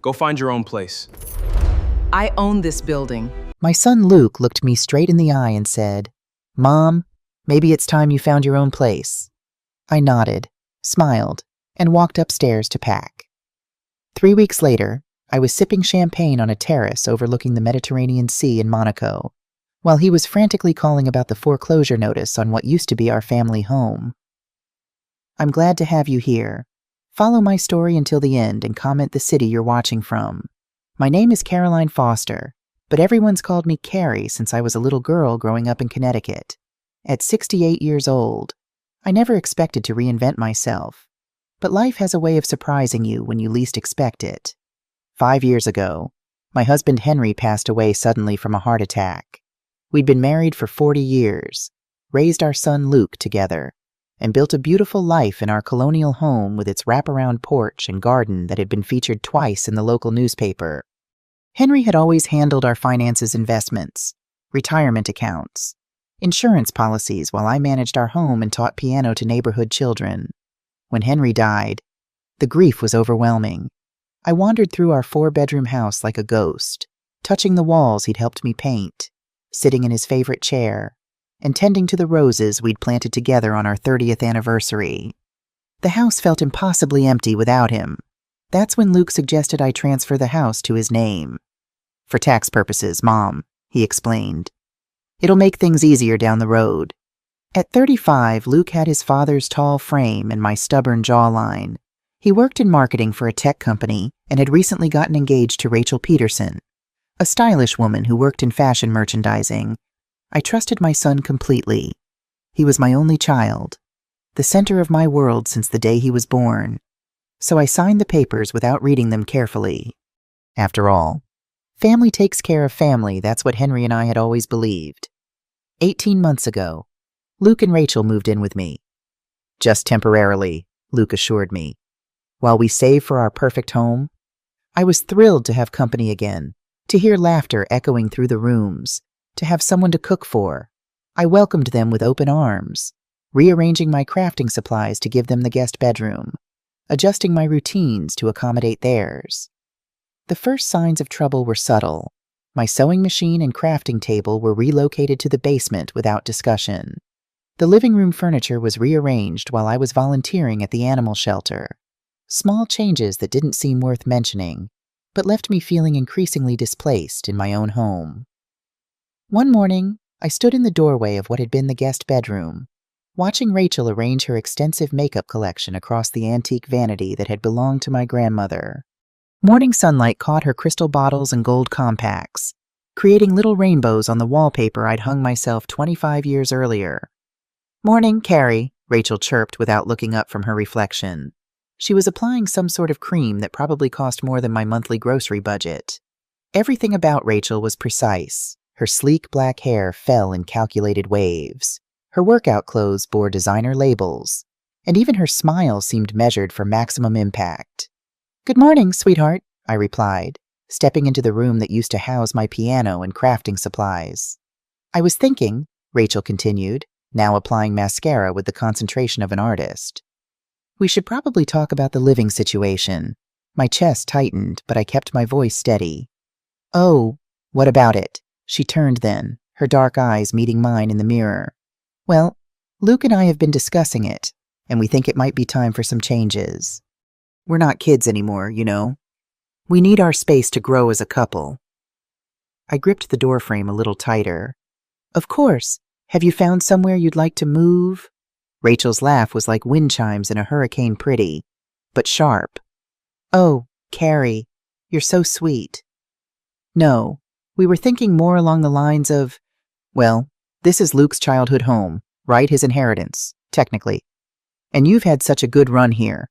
Go find your own place. I own this building. My son Luke looked me straight in the eye and said, "Mom, maybe it's time you found your own place." I nodded, smiled, and walked upstairs to pack. 3 weeks later, I was sipping champagne on a terrace overlooking the Mediterranean Sea in Monaco, while he was frantically calling about the foreclosure notice on what used to be our family home. I'm glad to have you here. Follow my story until the end and comment the city you're watching from. My name is Caroline Foster, but everyone's called me Carrie since I was a little girl growing up in Connecticut. At 68 years old, I never expected to reinvent myself, but life has a way of surprising you when you least expect it. 5 years ago, my husband Henry passed away suddenly from a heart attack. We'd been married for 40 years, raised our son Luke together, and built a beautiful life in our colonial home with its wraparound porch and garden that had been featured twice in the local newspaper. Henry had always handled our finances, investments, retirement accounts, insurance policies while I managed our home and taught piano to neighborhood children. When Henry died, the grief was overwhelming. I wandered through our 4-bedroom house like a ghost, touching the walls he'd helped me paint, sitting in his favorite chair, and tending to the roses we'd planted together on our 30th anniversary. The house felt impossibly empty without him. That's when Luke suggested I transfer the house to his name. "For tax purposes, Mom," he explained. "It'll make things easier down the road." At 35, Luke had his father's tall frame and my stubborn jawline. He worked in marketing for a tech company and had recently gotten engaged to Rachel Peterson, a stylish woman who worked in fashion merchandising. I trusted my son completely. He was my only child, the center of my world since the day he was born. So I signed the papers without reading them carefully. After all, family takes care of family, that's what Henry and I had always believed. 18 months ago, Luke and Rachel moved in with me. "Just temporarily," Luke assured me, "while we save for our perfect home." I was thrilled to have company again, to hear laughter echoing through the rooms, to have someone to cook for. I welcomed them with open arms, rearranging my crafting supplies to give them the guest bedroom, adjusting my routines to accommodate theirs. The first signs of trouble were subtle. My sewing machine and crafting table were relocated to the basement without discussion. The living room furniture was rearranged while I was volunteering at the animal shelter. Small changes that didn't seem worth mentioning, but left me feeling increasingly displaced in my own home. One morning, I stood in the doorway of what had been the guest bedroom, watching Rachel arrange her extensive makeup collection across the antique vanity that had belonged to my grandmother. Morning sunlight caught her crystal bottles and gold compacts, creating little rainbows on the wallpaper I'd hung myself 25 years earlier. "Morning, Carrie," Rachel chirped without looking up from her reflection. She was applying some sort of cream that probably cost more than my monthly grocery budget. Everything about Rachel was precise. Her sleek black hair fell in calculated waves. Her workout clothes bore designer labels, and even her smile seemed measured for maximum impact. "Good morning, sweetheart," I replied, stepping into the room that used to house my piano and crafting supplies. "I was thinking," Rachel continued, now applying mascara with the concentration of an artist, "we should probably talk about the living situation." My chest tightened, but I kept my voice steady. "Oh, what about it?" She turned then, her dark eyes meeting mine in the mirror. "Well, Luke and I have been discussing it, and we think it might be time for some changes. We're not kids anymore, you know. We need our space to grow as a couple." I gripped the doorframe a little tighter. "Of course. Have you found somewhere you'd like to move?" Rachel's laugh was like wind chimes in a hurricane, pretty, but sharp. "Oh, Carrie, you're so sweet." "No, we were thinking more along the lines of, well, this is Luke's childhood home, right? His inheritance, technically. And you've had such a good run here.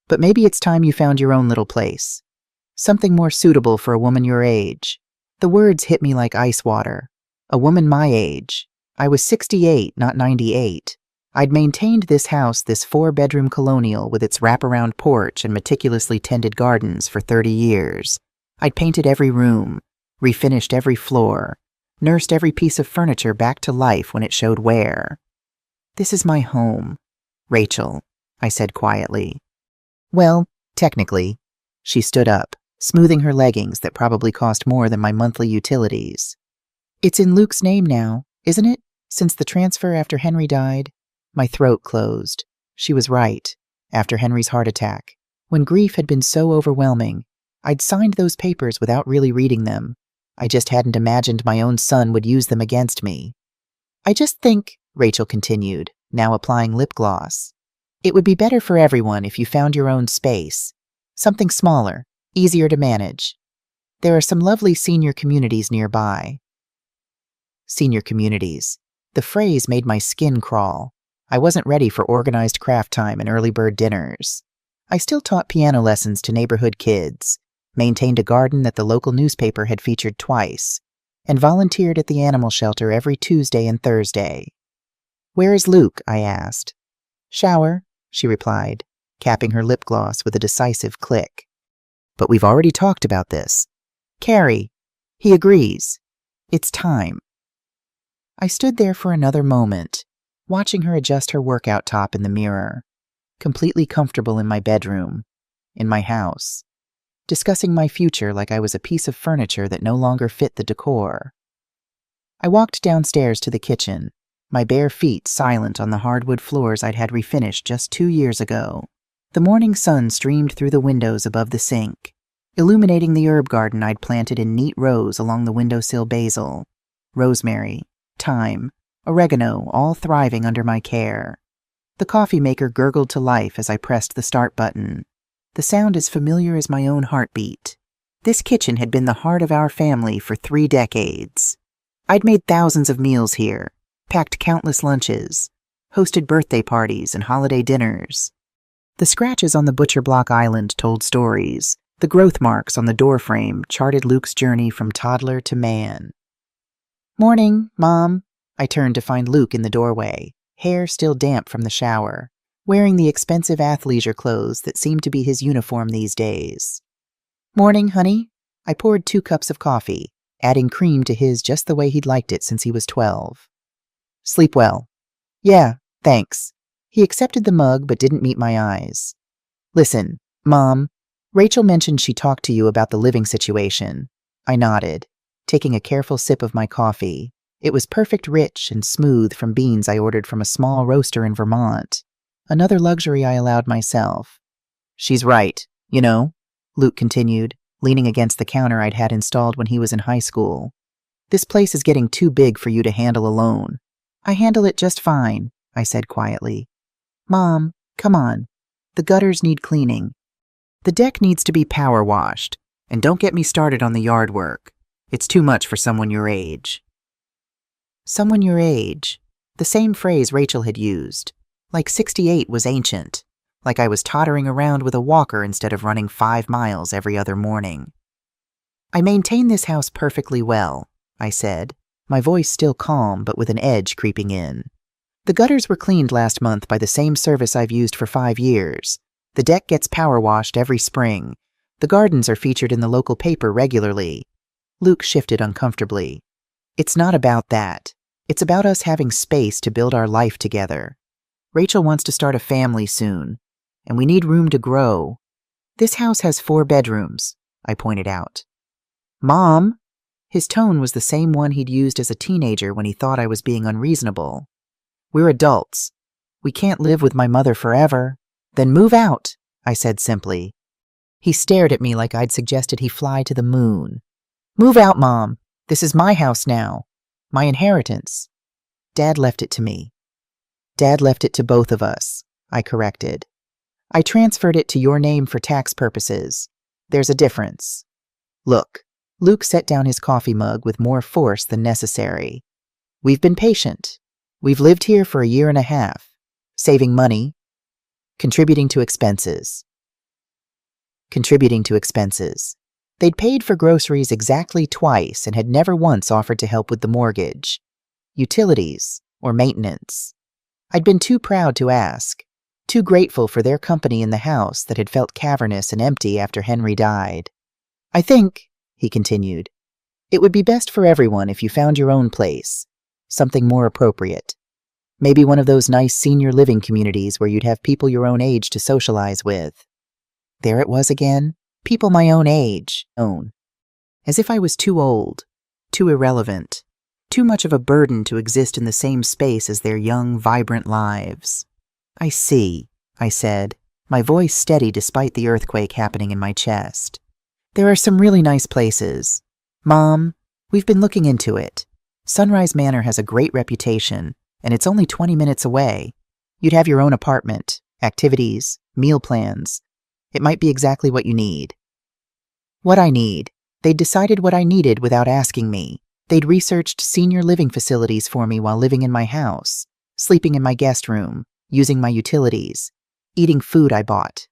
But maybe it's time you found your own little place. Something more suitable for a woman your age." The words hit me like ice water. A woman my age. I was 68, not 98. I'd maintained this house, this 4-bedroom colonial with its wraparound porch and meticulously tended gardens for 30 years. I'd painted every room, refinished every floor, nursed every piece of furniture back to life when it showed wear. "This is my home, Rachel," I said quietly. "Well, technically." She stood up, smoothing her leggings that probably cost more than my monthly utilities. It's in Luke's name now, isn't it? Since the transfer after Henry died? My throat closed. She was right. After Henry's heart attack, when grief had been so overwhelming, I'd signed those papers without really reading them. I just hadn't imagined my own son would use them against me. I just think, Rachel continued, now applying lip gloss, it would be better for everyone if you found your own space. Something smaller, easier to manage. There are some lovely senior communities nearby. Senior communities. The phrase made my skin crawl. I wasn't ready for organized craft time and early bird dinners. I still taught piano lessons to neighborhood kids, maintained a garden that the local newspaper had featured twice, and volunteered at the animal shelter every Tuesday and Thursday. "Where is Luke?" I asked. "Shower," she replied, capping her lip gloss with a decisive click. "But we've already talked about this." "Carrie." "He agrees. It's time." I stood there for another moment, watching her adjust her workout top in the mirror, completely comfortable in my bedroom, in my house, discussing my future like I was a piece of furniture that no longer fit the decor. I walked downstairs to the kitchen, my bare feet silent on the hardwood floors I'd had refinished just 2 years ago. The morning sun streamed through the windows above the sink, illuminating the herb garden I'd planted in neat rows along the windowsill: basil, rosemary, thyme, oregano, all thriving under my care. The coffee maker gurgled to life as I pressed the start button, the sound as familiar as my own heartbeat. This kitchen had been the heart of our family for 3 decades. I'd made thousands of meals here, packed countless lunches, hosted birthday parties and holiday dinners. The scratches on the butcher block island told stories. The growth marks on the doorframe charted Luke's journey from toddler to man. "Morning, Mom." I turned to find Luke in the doorway, hair still damp from the shower, wearing the expensive athleisure clothes that seemed to be his uniform these days. "Morning, honey." I poured 2 cups of coffee, adding cream to his just the way he'd liked it since he was 12. "Sleep well." "Yeah, thanks." He accepted the mug but didn't meet my eyes. "Listen, Mom, Rachel mentioned she talked to you about the living situation." I nodded, taking a careful sip of my coffee. It was perfect, rich and smooth from beans I ordered from a small roaster in Vermont, another luxury I allowed myself. "She's right, you know," Luke continued, leaning against the counter I'd had installed when he was in high school. "This place is getting too big for you to handle alone." "I handle it just fine," I said quietly. "Mom, come on. The gutters need cleaning. The deck needs to be power washed, and don't get me started on the yard work. It's too much for someone your age." Someone your age. The same phrase Rachel had used. Like 68 was ancient. Like I was tottering around with a walker instead of running 5 miles every other morning. "I maintain this house perfectly well," I said, my voice still calm but with an edge creeping in. "The gutters were cleaned last month by the same service I've used for 5 years. The deck gets power washed every spring. The gardens are featured in the local paper regularly." Luke shifted uncomfortably. "It's not about that. It's about us having space to build our life together. Rachel wants to start a family soon, and we need room to grow. This house has 4 bedrooms, I pointed out. "Mom!" His tone was the same one he'd used as a teenager when he thought I was being unreasonable. "We're adults. We can't live with my mother forever." "Then move out," I said simply. He stared at me like I'd suggested he fly to the moon. "Move out, Mom. This is my house now. My inheritance." "Dad left it to me." "Dad left it to both of us," I corrected. "I transferred it to your name for tax purposes. There's a difference. Look." Luke set down his coffee mug with more force than necessary. "We've been patient. We've lived here for 1.5 years, saving money, contributing to expenses. They'd paid for groceries exactly twice and had never once offered to help with the mortgage, utilities, or maintenance. I'd been too proud to ask, too grateful for their company in the house that had felt cavernous and empty after Henry died. "I think," he continued, "it would be best for everyone if you found your own place, something more appropriate. Maybe one of those nice senior living communities where you'd have people your own age to socialize with." There it was again, People my own age, as if I was too old, too irrelevant, too much of a burden to exist in the same space as their young, vibrant lives. I see, I said, my voice steady despite the earthquake happening in my chest. There are some really nice places. Mom, we've been looking into it. Sunrise Manor has a great reputation, and it's only 20 minutes away. You'd have your own apartment, activities, meal plans. It might be exactly what you need. What I need. They'd decided what I needed without asking me. They'd researched senior living facilities for me while living in my house, sleeping in my guest room, using my utilities, eating food I bought.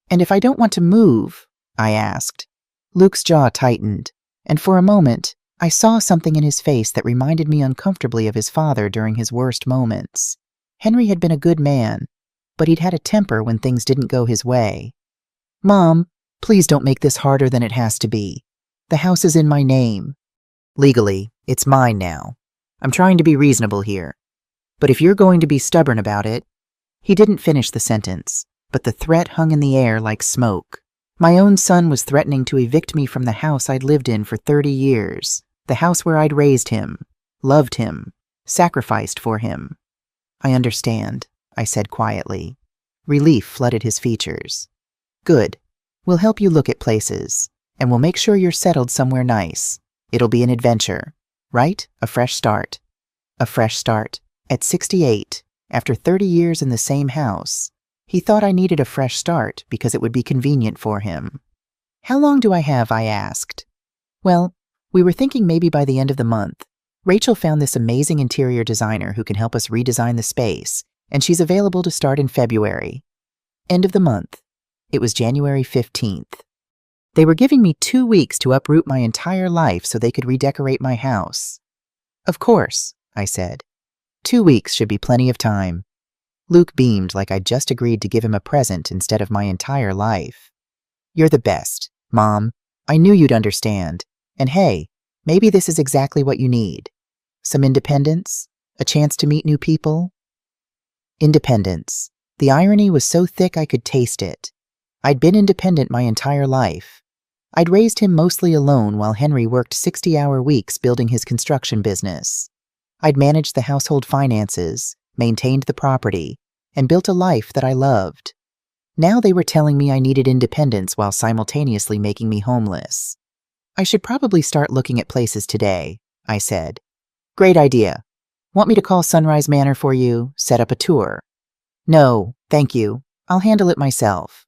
And if I don't want to move, I asked. Luke's jaw tightened, and for a moment, I saw something in his face that reminded me uncomfortably of his father during his worst moments. Henry had been a good man, but he'd had a temper when things didn't go his way. Mom, please don't make this harder than it has to be. The house is in my name. Legally, it's mine now. I'm trying to be reasonable here. But if you're going to be stubborn about it... He didn't finish the sentence, but the threat hung in the air like smoke. My own son was threatening to evict me from the house I'd lived in for 30 years, the house where I'd raised him, loved him, sacrificed for him. I understand, I said quietly. Relief flooded his features. Good. We'll help you look at places, and we'll make sure you're settled somewhere nice. It'll be an adventure, right? A fresh start. A fresh start. At 68, after 30 years in the same house, he thought I needed a fresh start because it would be convenient for him. How long do I have? I asked. Well, we were thinking maybe by the end of the month. Rachel found this amazing interior designer who can help us redesign the space, and she's available to start in February. End of the month. It was January 15th. They were giving me 2 weeks to uproot my entire life so they could redecorate my house. Of course, I said. 2 weeks should be plenty of time. Luke beamed like I'd just agreed to give him a present instead of my entire life. You're the best, Mom. I knew you'd understand. And hey, maybe this is exactly what you need. Some independence? A chance to meet new people? Independence. The irony was so thick I could taste it. I'd been independent my entire life. I'd raised him mostly alone while Henry worked 60-hour weeks building his construction business. I'd managed the household finances, maintained the property, and built a life that I loved. Now they were telling me I needed independence while simultaneously making me homeless. I should probably start looking at places today, I said. Great idea. Want me to call Sunrise Manor for you, set up a tour? No, thank you. I'll handle it myself.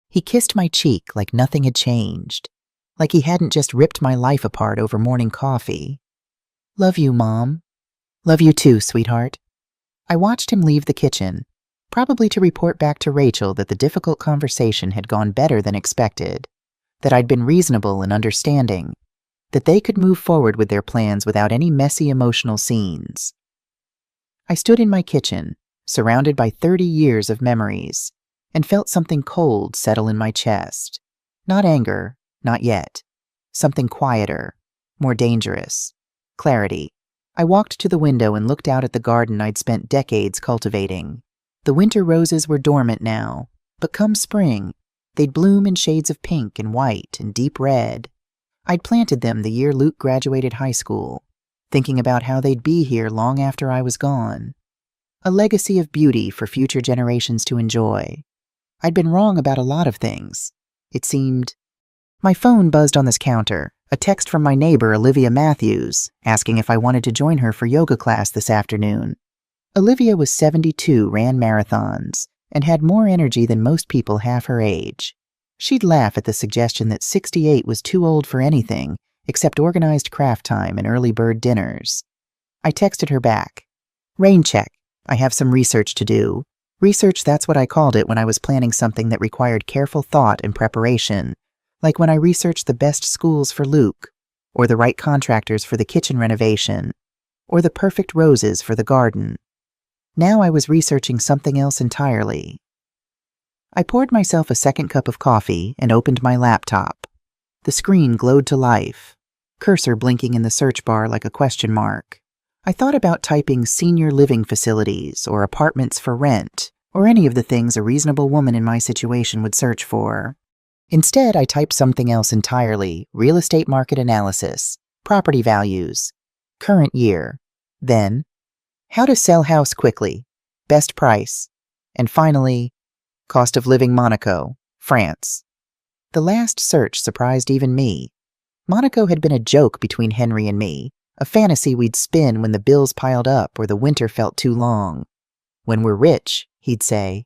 He kissed my cheek like nothing had changed, like he hadn't just ripped my life apart over morning coffee. Love you, Mom. Love you too, sweetheart. I watched him leave the kitchen, probably to report back to Rachel that the difficult conversation had gone better than expected, that I'd been reasonable and understanding, that they could move forward with their plans without any messy emotional scenes. I stood in my kitchen, surrounded by 30 years of memories, and felt something cold settle in my chest. Not anger, not yet. Something quieter, more dangerous. Clarity. I walked to the window and looked out at the garden I'd spent decades cultivating. The winter roses were dormant now, but come spring, they'd bloom in shades of pink and white and deep red. I'd planted them the year Luke graduated high school, thinking about how they'd be here long after I was gone. A legacy of beauty for future generations to enjoy. I'd been wrong about a lot of things. It seemed. My phone buzzed on this counter, a text from my neighbor Olivia Matthews, asking if I wanted to join her for yoga class this afternoon. Olivia was 72, ran marathons, and had more energy than most people half her age. She'd laugh at the suggestion that 68 was too old for anything except organized craft time and early bird dinners. I texted her back. Rain check. I have some research to do. Research, that's what I called it when I was planning something that required careful thought and preparation, like when I researched the best schools for Luke, or the right contractors for the kitchen renovation, or the perfect roses for the garden. Now I was researching something else entirely. I poured myself a second cup of coffee and opened my laptop. The screen glowed to life, cursor blinking in the search bar like a question mark. I thought about typing senior living facilities or apartments for rent, or any of the things a reasonable woman in my situation would search for. Instead, I typed something else entirely: real estate market analysis, property values, current year, then how to sell house quickly, best price, and finally, cost of living Monaco, France. The last search surprised even me. Monaco had been a joke between Henry and me, a fantasy we'd spin when the bills piled up or the winter felt too long. When we're rich, he'd say,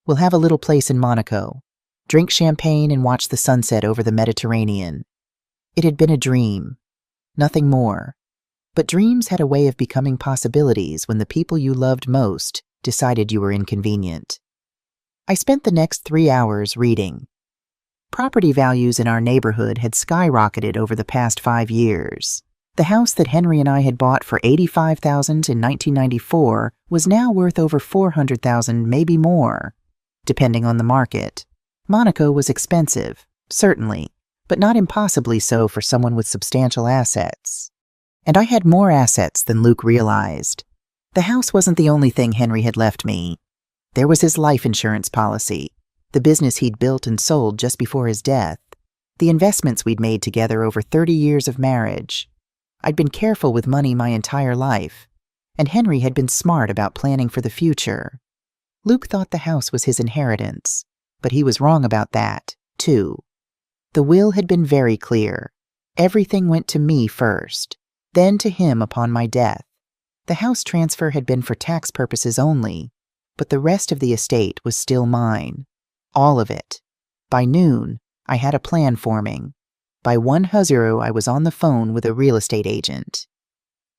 we'll have a little place in Monaco, drink champagne and watch the sunset over the Mediterranean. It had been a dream, nothing more. But dreams had a way of becoming possibilities when the people you loved most decided you were inconvenient. I spent the next 3 hours reading. Property values in our neighborhood had skyrocketed over the past 5 years. The house that Henry and I had bought for $85,000 in 1994 was now worth over $400,000, maybe more, depending on the market. Monaco was expensive, certainly, but not impossibly so for someone with substantial assets. And I had more assets than Luke realized. The house wasn't the only thing Henry had left me. There was his life insurance policy, the business he'd built and sold just before his death, the investments we'd made together over 30 years of marriage. I'd been careful with money my entire life, and Henry had been smart about planning for the future. Luke thought the house was his inheritance, but he was wrong about that, too. The will had been very clear. Everything went to me first, then to him upon my death. The house transfer had been for tax purposes only, but the rest of the estate was still mine. All of it. By noon, I had a plan forming. By 1:00, I was on the phone with a real estate agent.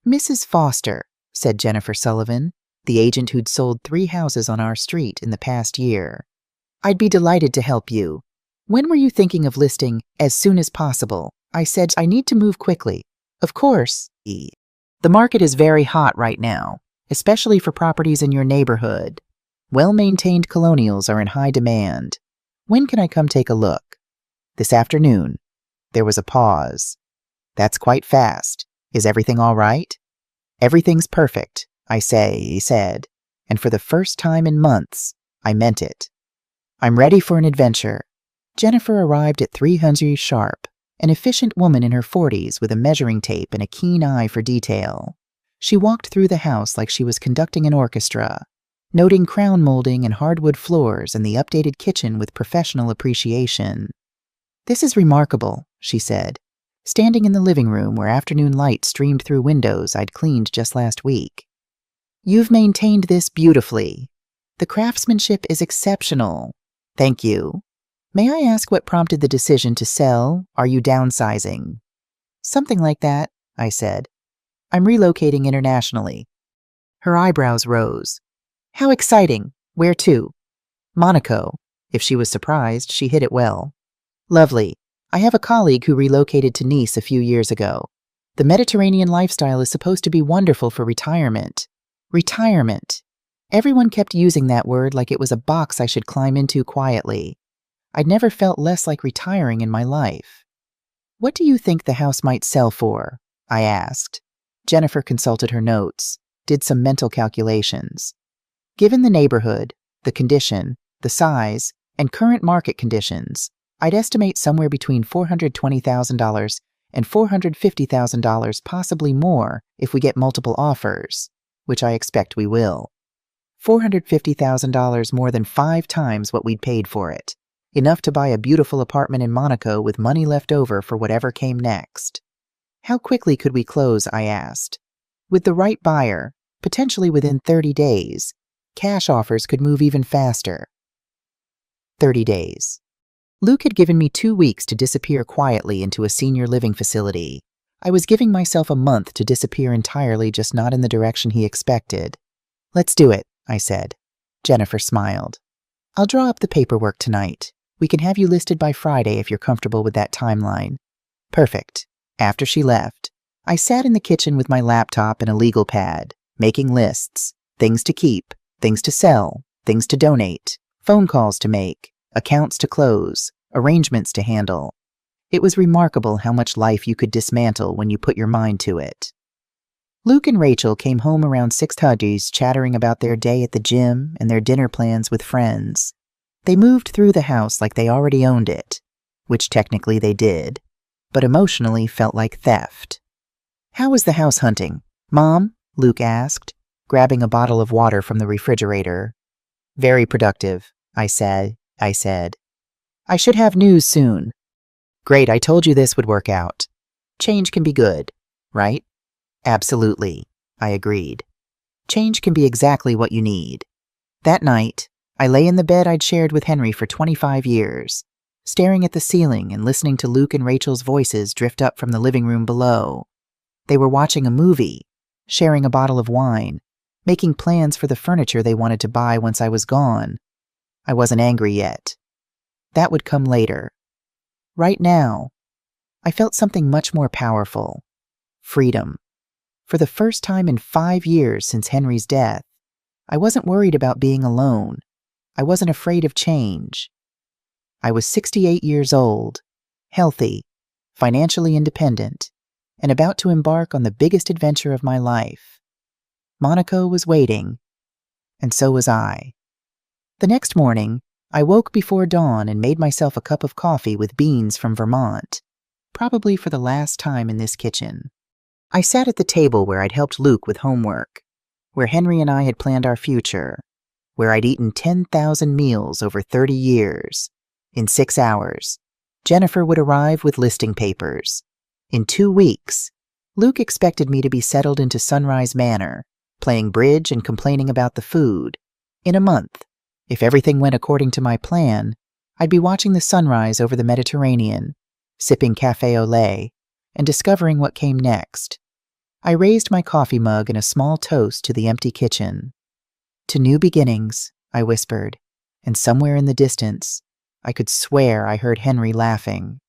Mrs. Foster, said Jennifer Sullivan, the agent who'd sold 3 houses on our street in the past year. I'd be delighted to help you. When were you thinking of listing as soon as possible? I said I need to move quickly. Of course. The market is very hot right now, especially for properties in your neighborhood. Well-maintained colonials are in high demand. When can I come take a look? This afternoon. There was a pause. That's quite fast. Is everything all right? Everything's perfect, he said, and for the first time in months, I meant it. I'm ready for an adventure. Jennifer arrived at 300 sharp, an efficient woman in her 40s with a measuring tape and a keen eye for detail. She walked through the house like she was conducting an orchestra, noting crown molding and hardwood floors and the updated kitchen with professional appreciation. This is remarkable, she said, standing in the living room where afternoon light streamed through windows I'd cleaned just last week. You've maintained this beautifully. The craftsmanship is exceptional. Thank you. May I ask what prompted the decision to sell? Are you downsizing? Something like that, I said. I'm relocating internationally. Her eyebrows rose. How exciting! Where to? Monaco. If she was surprised, she hid it well. Lovely. I have a colleague who relocated to Nice a few years ago. The Mediterranean lifestyle is supposed to be wonderful for retirement. Retirement. Everyone kept using that word like it was a box I should climb into quietly. I'd never felt less like retiring in my life. What do you think the house might sell for? I asked. Jennifer consulted her notes, did some mental calculations. Given the neighborhood, the condition, the size, and current market conditions, I'd estimate somewhere between $420,000 and $450,000, possibly more if we get multiple offers, which I expect we will. $450,000 more than 5 times what we'd paid for it. Enough to buy a beautiful apartment in Monaco with money left over for whatever came next. How quickly could we close, I asked. With the right buyer, potentially within 30 days, cash offers could move even faster. 30 days. Luke had given me 2 weeks to disappear quietly into a senior living facility. I was giving myself a month to disappear entirely, just not in the direction he expected. Let's do it, I said. Jennifer smiled. I'll draw up the paperwork tonight. We can have you listed by Friday if you're comfortable with that timeline. Perfect. After she left, I sat in the kitchen with my laptop and a legal pad, making lists, things to keep, things to sell, things to donate, phone calls to make, accounts to close, arrangements to handle. It was remarkable how much life you could dismantle when you put your mind to it. Luke and Rachel came home around 6:00, chattering about their day at the gym and their dinner plans with friends. They moved through the house like they already owned it. which technically they did, but emotionally felt like theft. "How was the house hunting, Mom?" Luke asked, grabbing a bottle of water from the refrigerator. "Very productive," I said. "I should have news soon." "Great, I told you this would work out. Change can be good, right?" "Absolutely," I agreed. "Change can be exactly what you need." That night, I lay in the bed I'd shared with Henry for 25 years, staring at the ceiling and listening to Luke and Rachel's voices drift up from the living room below. They were watching a movie, sharing a bottle of wine, making plans for the furniture they wanted to buy once I was gone. I wasn't angry yet. That would come later. Right now, I felt something much more powerful. Freedom. For the first time in 5 years since Henry's death, I wasn't worried about being alone. I wasn't afraid of change. I was 68 years old, healthy, financially independent, and about to embark on the biggest adventure of my life. Monaco was waiting, and so was I. The next morning, I woke before dawn and made myself a cup of coffee with beans from Vermont, probably for the last time in this kitchen. I sat at the table where I'd helped Luke with homework, where Henry and I had planned our future, where I'd eaten 10,000 meals over 30 years. In 6 hours, Jennifer would arrive with listing papers. In 2 weeks, Luke expected me to be settled into Sunrise Manor, playing bridge and complaining about the food. In a month, if everything went according to my plan, I'd be watching the sunrise over the Mediterranean, sipping café au lait, and discovering what came next. I raised my coffee mug in a small toast to the empty kitchen. "To new beginnings," I whispered, and somewhere in the distance, I could swear I heard Henry laughing.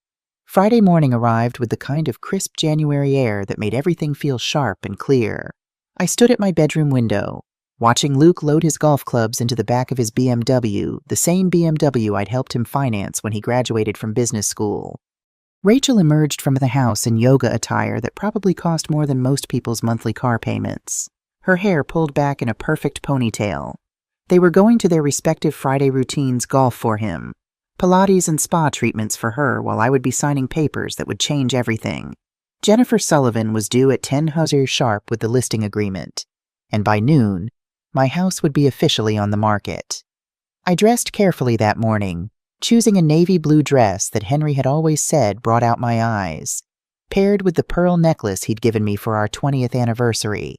Friday morning arrived with the kind of crisp January air that made everything feel sharp and clear. I stood at my bedroom window, watching Luke load his golf clubs into the back of his BMW, the same BMW I'd helped him finance when he graduated from business school. Rachel emerged from the house in yoga attire that probably cost more than most people's monthly car payments, her hair pulled back in a perfect ponytail. They were going to their respective Friday routines golf for him, Pilates and spa treatments for her, while I would be signing papers that would change everything. Jennifer Sullivan was due at 10:00 sharp with the listing agreement, and by noon, my house would be officially on the market. I dressed carefully that morning, choosing a navy blue dress that Henry had always said brought out my eyes, paired with the pearl necklace he'd given me for our 20th anniversary.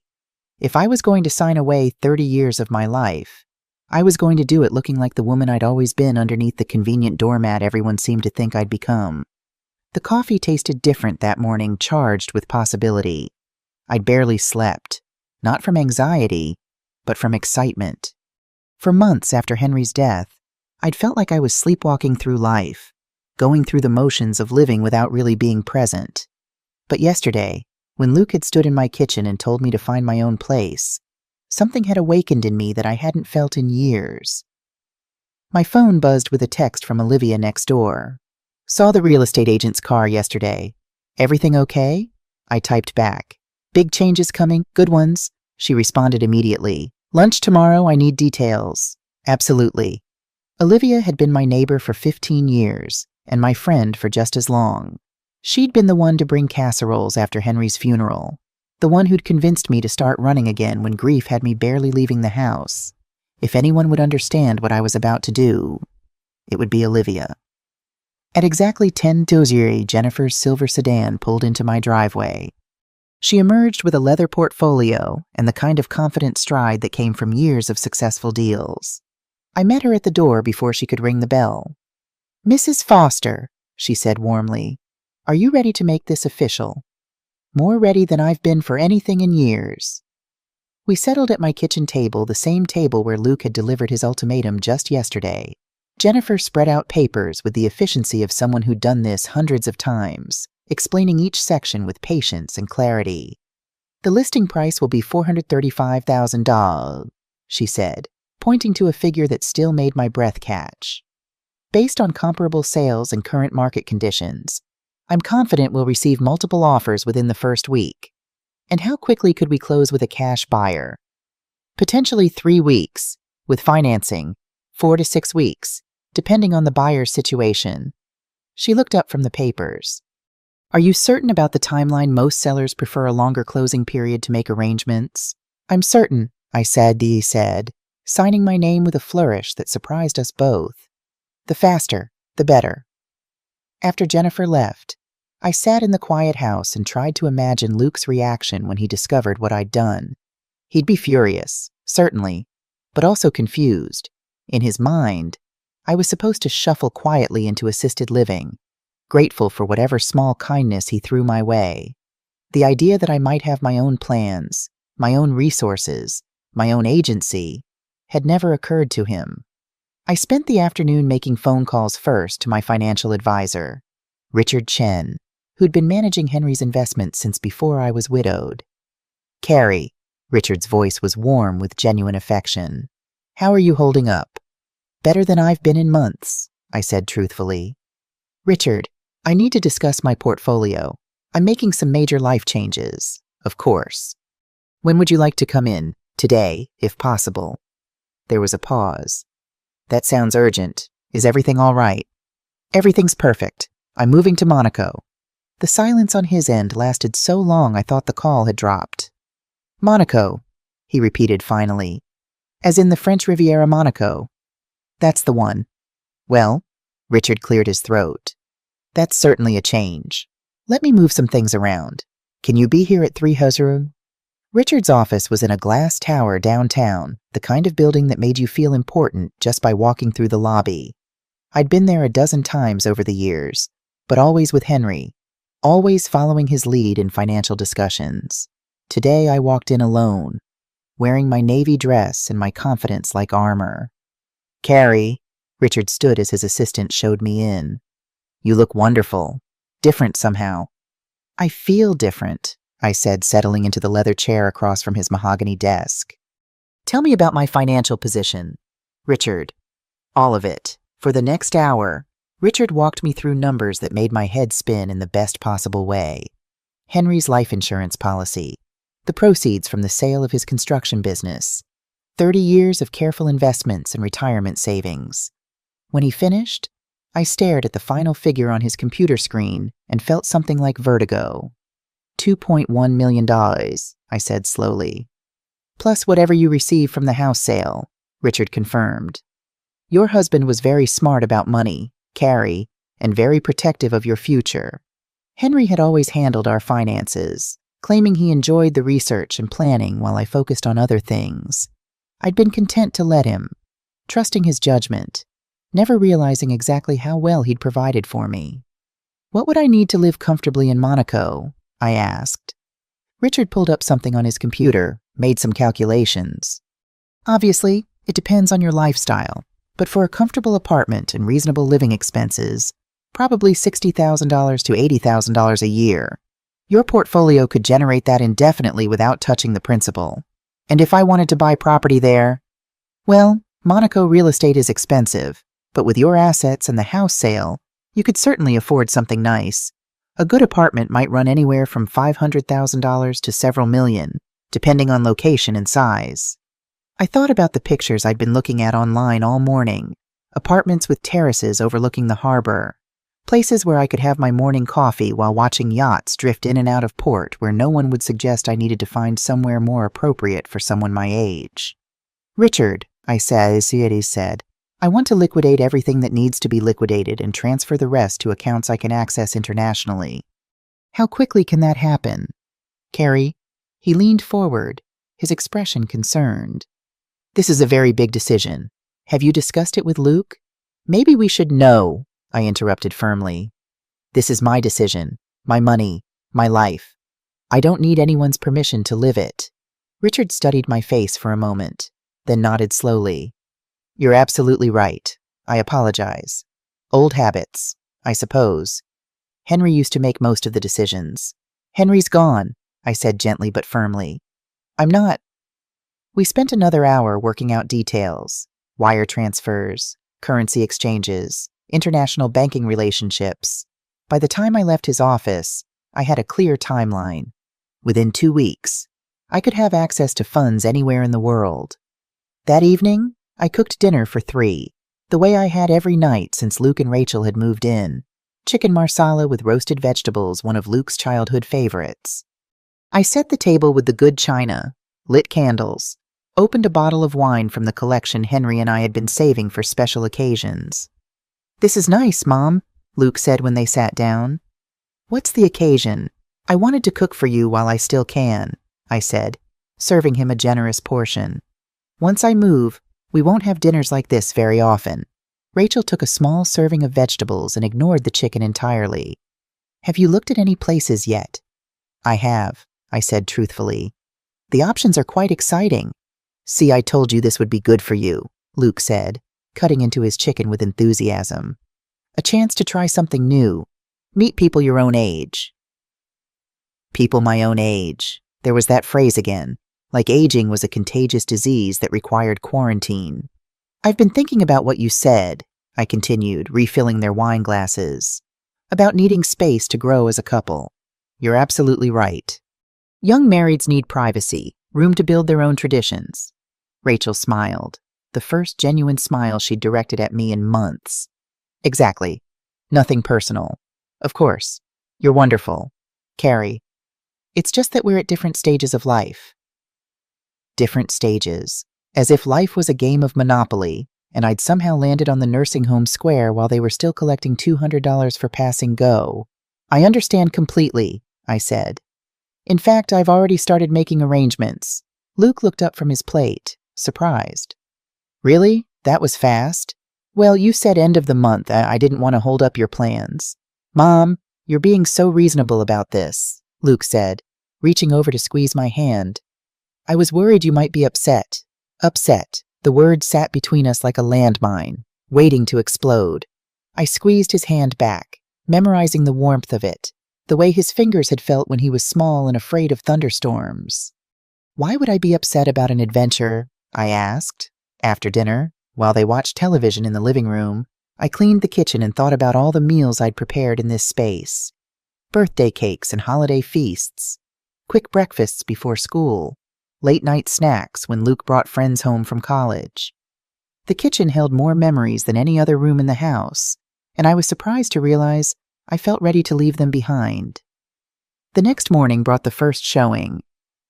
If I was going to sign away 30 years of my life, I was going to do it looking like the woman I'd always been underneath the convenient doormat everyone seemed to think I'd become. The coffee tasted different that morning, charged with possibility. I'd barely slept, not from anxiety, but from excitement. For months after Henry's death, I'd felt like I was sleepwalking through life, going through the motions of living without really being present. But yesterday, when Luke had stood in my kitchen and told me to find my own place, something had awakened in me that I hadn't felt in years. My phone buzzed with a text from Olivia next door. "Saw the real estate agent's car yesterday. Everything okay?" I typed back. "Big changes coming, good ones," she responded immediately. "Lunch tomorrow, I need details." "Absolutely." Olivia had been my neighbor for 15 years, and my friend for just as long. She'd been the one to bring casseroles after Henry's funeral, the one who'd convinced me to start running again when grief had me barely leaving the house. If anyone would understand what I was about to do, it would be Olivia. At exactly 10:00, Jennifer's silver sedan pulled into my driveway. She emerged with a leather portfolio and the kind of confident stride that came from years of successful deals. I met her at the door before she could ring the bell. "Mrs. Foster," she said warmly, "are you ready to make this official?" "More ready than I've been for anything in years." We settled at my kitchen table, the same table where Luke had delivered his ultimatum just yesterday. Jennifer spread out papers with the efficiency of someone who'd done this hundreds of times, explaining each section with patience and clarity. "The listing price will be $435,000, she said, pointing to a figure that still made my breath catch. "Based on comparable sales and current market conditions, I'm confident we'll receive multiple offers within the first week. And how quickly could we close with a cash buyer? Potentially 3 weeks, with financing, 4 to 6 weeks, depending on the buyer's situation. She looked up from the papers. Are you certain about the timeline? Most sellers prefer a longer closing period to make arrangements. I'm certain, I said, signing my name with a flourish that surprised us both. The faster, the better. After Jennifer left, I sat in the quiet house and tried to imagine Luke's reaction when he discovered what I'd done. He'd be furious, certainly, but also confused. In his mind, I was supposed to shuffle quietly into assisted living, grateful for whatever small kindness he threw my way. The idea that I might have my own plans, my own resources, my own agency, had never occurred to him. I spent the afternoon making phone calls first to my financial advisor, Richard Chen, who'd been managing Henry's investments since before I was widowed. Carrie, Richard's voice was warm with genuine affection. How are you holding up? Better than I've been in months, I said truthfully. Richard, I need to discuss my portfolio. I'm making some major life changes, of course. When would you like to come in? Today, if possible. There was a pause. That sounds urgent. Is everything all right? Everything's perfect. I'm moving to Monaco. The silence on his end lasted so long I thought the call had dropped. Monaco, he repeated finally. As in the French Riviera, Monaco. That's the one. Well, Richard cleared his throat. That's certainly a change. Let me move some things around. Can you be here at 3 Huzuru? Richard's office was in a glass tower downtown, the kind of building that made you feel important just by walking through the lobby. I'd been there a dozen times over the years, but always with Henry, always following his lead in financial discussions. Today I walked in alone, wearing my navy dress and my confidence like armor. Carrie, Richard stood as his assistant showed me in. You look wonderful. Different somehow. I feel different, I said, settling into the leather chair across from his mahogany desk. Tell me about my financial position. Richard. All of it. For the next hour, Richard walked me through numbers that made my head spin in the best possible way. Henry's life insurance policy, the proceeds from the sale of his construction business, 30 years of careful investments and retirement savings. When he finished, I stared at the final figure on his computer screen and felt something like vertigo. $2.1 million, I said slowly. Plus whatever you receive from the house sale, Richard confirmed. Your husband was very smart about money, Carrie, and very protective of your future. Henry had always handled our finances, claiming he enjoyed the research and planning while I focused on other things. I'd been content to let him, trusting his judgment, never realizing exactly how well he'd provided for me. What would I need to live comfortably in Monaco? I asked. Richard pulled up something on his computer, made some calculations. Obviously, it depends on your lifestyle, but for a comfortable apartment and reasonable living expenses, probably $60,000 to $80,000 a year. Your portfolio could generate that indefinitely without touching the principal. And if I wanted to buy property there, well, Monaco real estate is expensive, but with your assets and the house sale, you could certainly afford something nice. A good apartment might run anywhere from $500,000 to several million, depending on location and size. I thought about the pictures I'd been looking at online all morning, apartments with terraces overlooking the harbor, places where I could have my morning coffee while watching yachts drift in and out of port where no one would suggest I needed to find somewhere more appropriate for someone my age. Richard, I said, I want to liquidate everything that needs to be liquidated and transfer the rest to accounts I can access internationally. How quickly can that happen? Carrie, he leaned forward, his expression concerned. This is a very big decision. Have you discussed it with Luke? Maybe we should know, I interrupted firmly. This is my decision, my money, my life. I don't need anyone's permission to live it. Richard studied my face for a moment, then nodded slowly. You're absolutely right. I apologize. Old habits, I suppose. Henry used to make most of the decisions. Henry's gone, I said gently but firmly. I'm not. We spent another hour working out details, wire transfers, currency exchanges, international banking relationships. By the time I left his office, I had a clear timeline. Within 2 weeks, I could have access to funds anywhere in the world. That evening, I cooked dinner for 3, the way I had every night since Luke and Rachel had moved in. Chicken marsala with roasted vegetables, one of Luke's childhood favorites. I set the table with the good china, lit candles, opened a bottle of wine from the collection Henry and I had been saving for special occasions. "This is nice, Mom," Luke said when they sat down. "What's the occasion? I wanted to cook for you while I still can," I said, serving him a generous portion. "Once I move, we won't have dinners like this very often." Rachel took a small serving of vegetables and ignored the chicken entirely. "Have you looked at any places yet?" "I have," I said truthfully. "The options are quite exciting." "See, I told you this would be good for you," Luke said, cutting into his chicken with enthusiasm. "A chance to try something new. Meet people your own age." People my own age. There was that phrase again, like aging was a contagious disease that required quarantine. "I've been thinking about what you said," I continued, refilling their wine glasses, "about needing space to grow as a couple. You're absolutely right. Young marrieds need privacy, room to build their own traditions." Rachel smiled, the first genuine smile she'd directed at me in months. "Exactly. Nothing personal. Of course. You're wonderful. Carrie. It's just that we're at different stages of life." Different stages. As if life was a game of Monopoly, and I'd somehow landed on the nursing home square while they were still collecting $200 for passing go. "I understand completely," I said. "In fact, I've already started making arrangements." Luke looked up from his plate, surprised. "Really? That was fast?" "Well, you said end of the month. I didn't want to hold up your plans." "Mom, you're being so reasonable about this," Luke said, reaching over to squeeze my hand. "I was worried you might be upset." Upset. The word sat between us like a landmine, waiting to explode. I squeezed his hand back, memorizing the warmth of it, the way his fingers had felt when he was small and afraid of thunderstorms. "Why would I be upset about an adventure?" I asked. After dinner, while they watched television in the living room, I cleaned the kitchen and thought about all the meals I'd prepared in this space. Birthday cakes and holiday feasts, quick breakfasts before school, late-night snacks when Luke brought friends home from college. The kitchen held more memories than any other room in the house, and I was surprised to realize I felt ready to leave them behind. The next morning brought the first showing.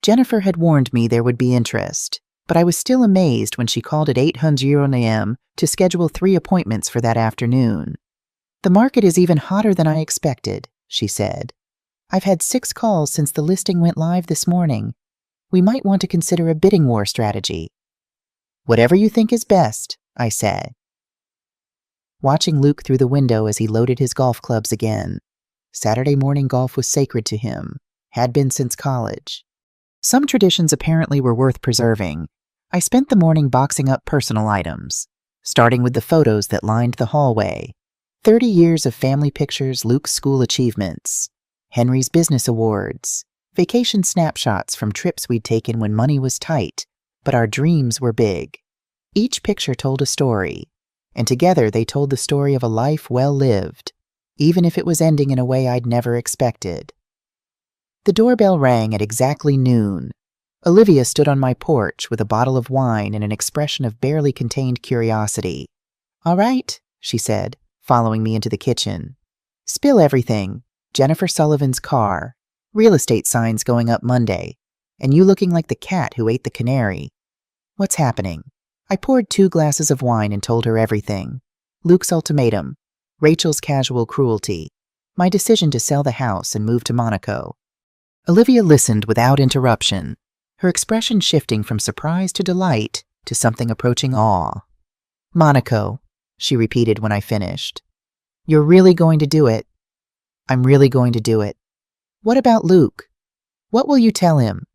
Jennifer had warned me there would be interest, but I was still amazed when she called at 8:00 a.m. to schedule 3 appointments for that afternoon. "The market is even hotter than I expected," she said. "I've had 6 calls since the listing went live this morning. We might want to consider a bidding war strategy." "Whatever you think is best," I said, watching Luke through the window as he loaded his golf clubs again. Saturday morning golf was sacred to him, had been since college. Some traditions apparently were worth preserving. I spent the morning boxing up personal items, starting with the photos that lined the hallway. 30 years of family pictures, Luke's school achievements, Henry's business awards, vacation snapshots from trips we'd taken when money was tight, but our dreams were big. Each picture told a story, and together they told the story of a life well lived, even if it was ending in a way I'd never expected. The doorbell rang at exactly noon. Olivia stood on my porch with a bottle of wine and an expression of barely contained curiosity. "All right," she said, following me into the kitchen. "Spill everything. Jennifer Sullivan's car. Real estate signs going up Monday. And you looking like the cat who ate the canary. What's happening?" I poured 2 glasses of wine and told her everything. Luke's ultimatum, Rachel's casual cruelty, my decision to sell the house and move to Monaco. Olivia listened without interruption, her expression shifting from surprise to delight to something approaching awe. "Monaco," she repeated when I finished. "You're really going to do it?" "I'm really going to do it." "What about Luke? What will you tell him?"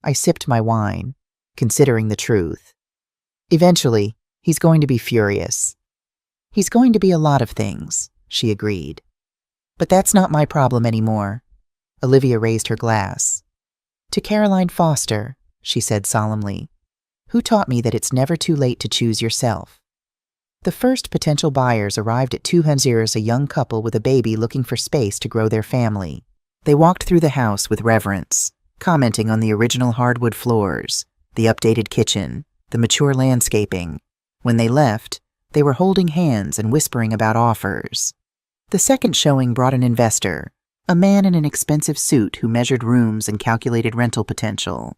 I sipped my wine, considering the truth. "Eventually, he's going to be furious." "He's going to be a lot of things," she agreed. "But that's not my problem anymore." Olivia raised her glass. "To Caroline Foster," she said solemnly, "who taught me that it's never too late to choose yourself." The first potential buyers arrived at 200, a young couple with a baby looking for space to grow their family. They walked through the house with reverence, commenting on the original hardwood floors, the updated kitchen, the mature landscaping. When they left, they were holding hands and whispering about offers. The second showing brought an investor, a man in an expensive suit who measured rooms and calculated rental potential.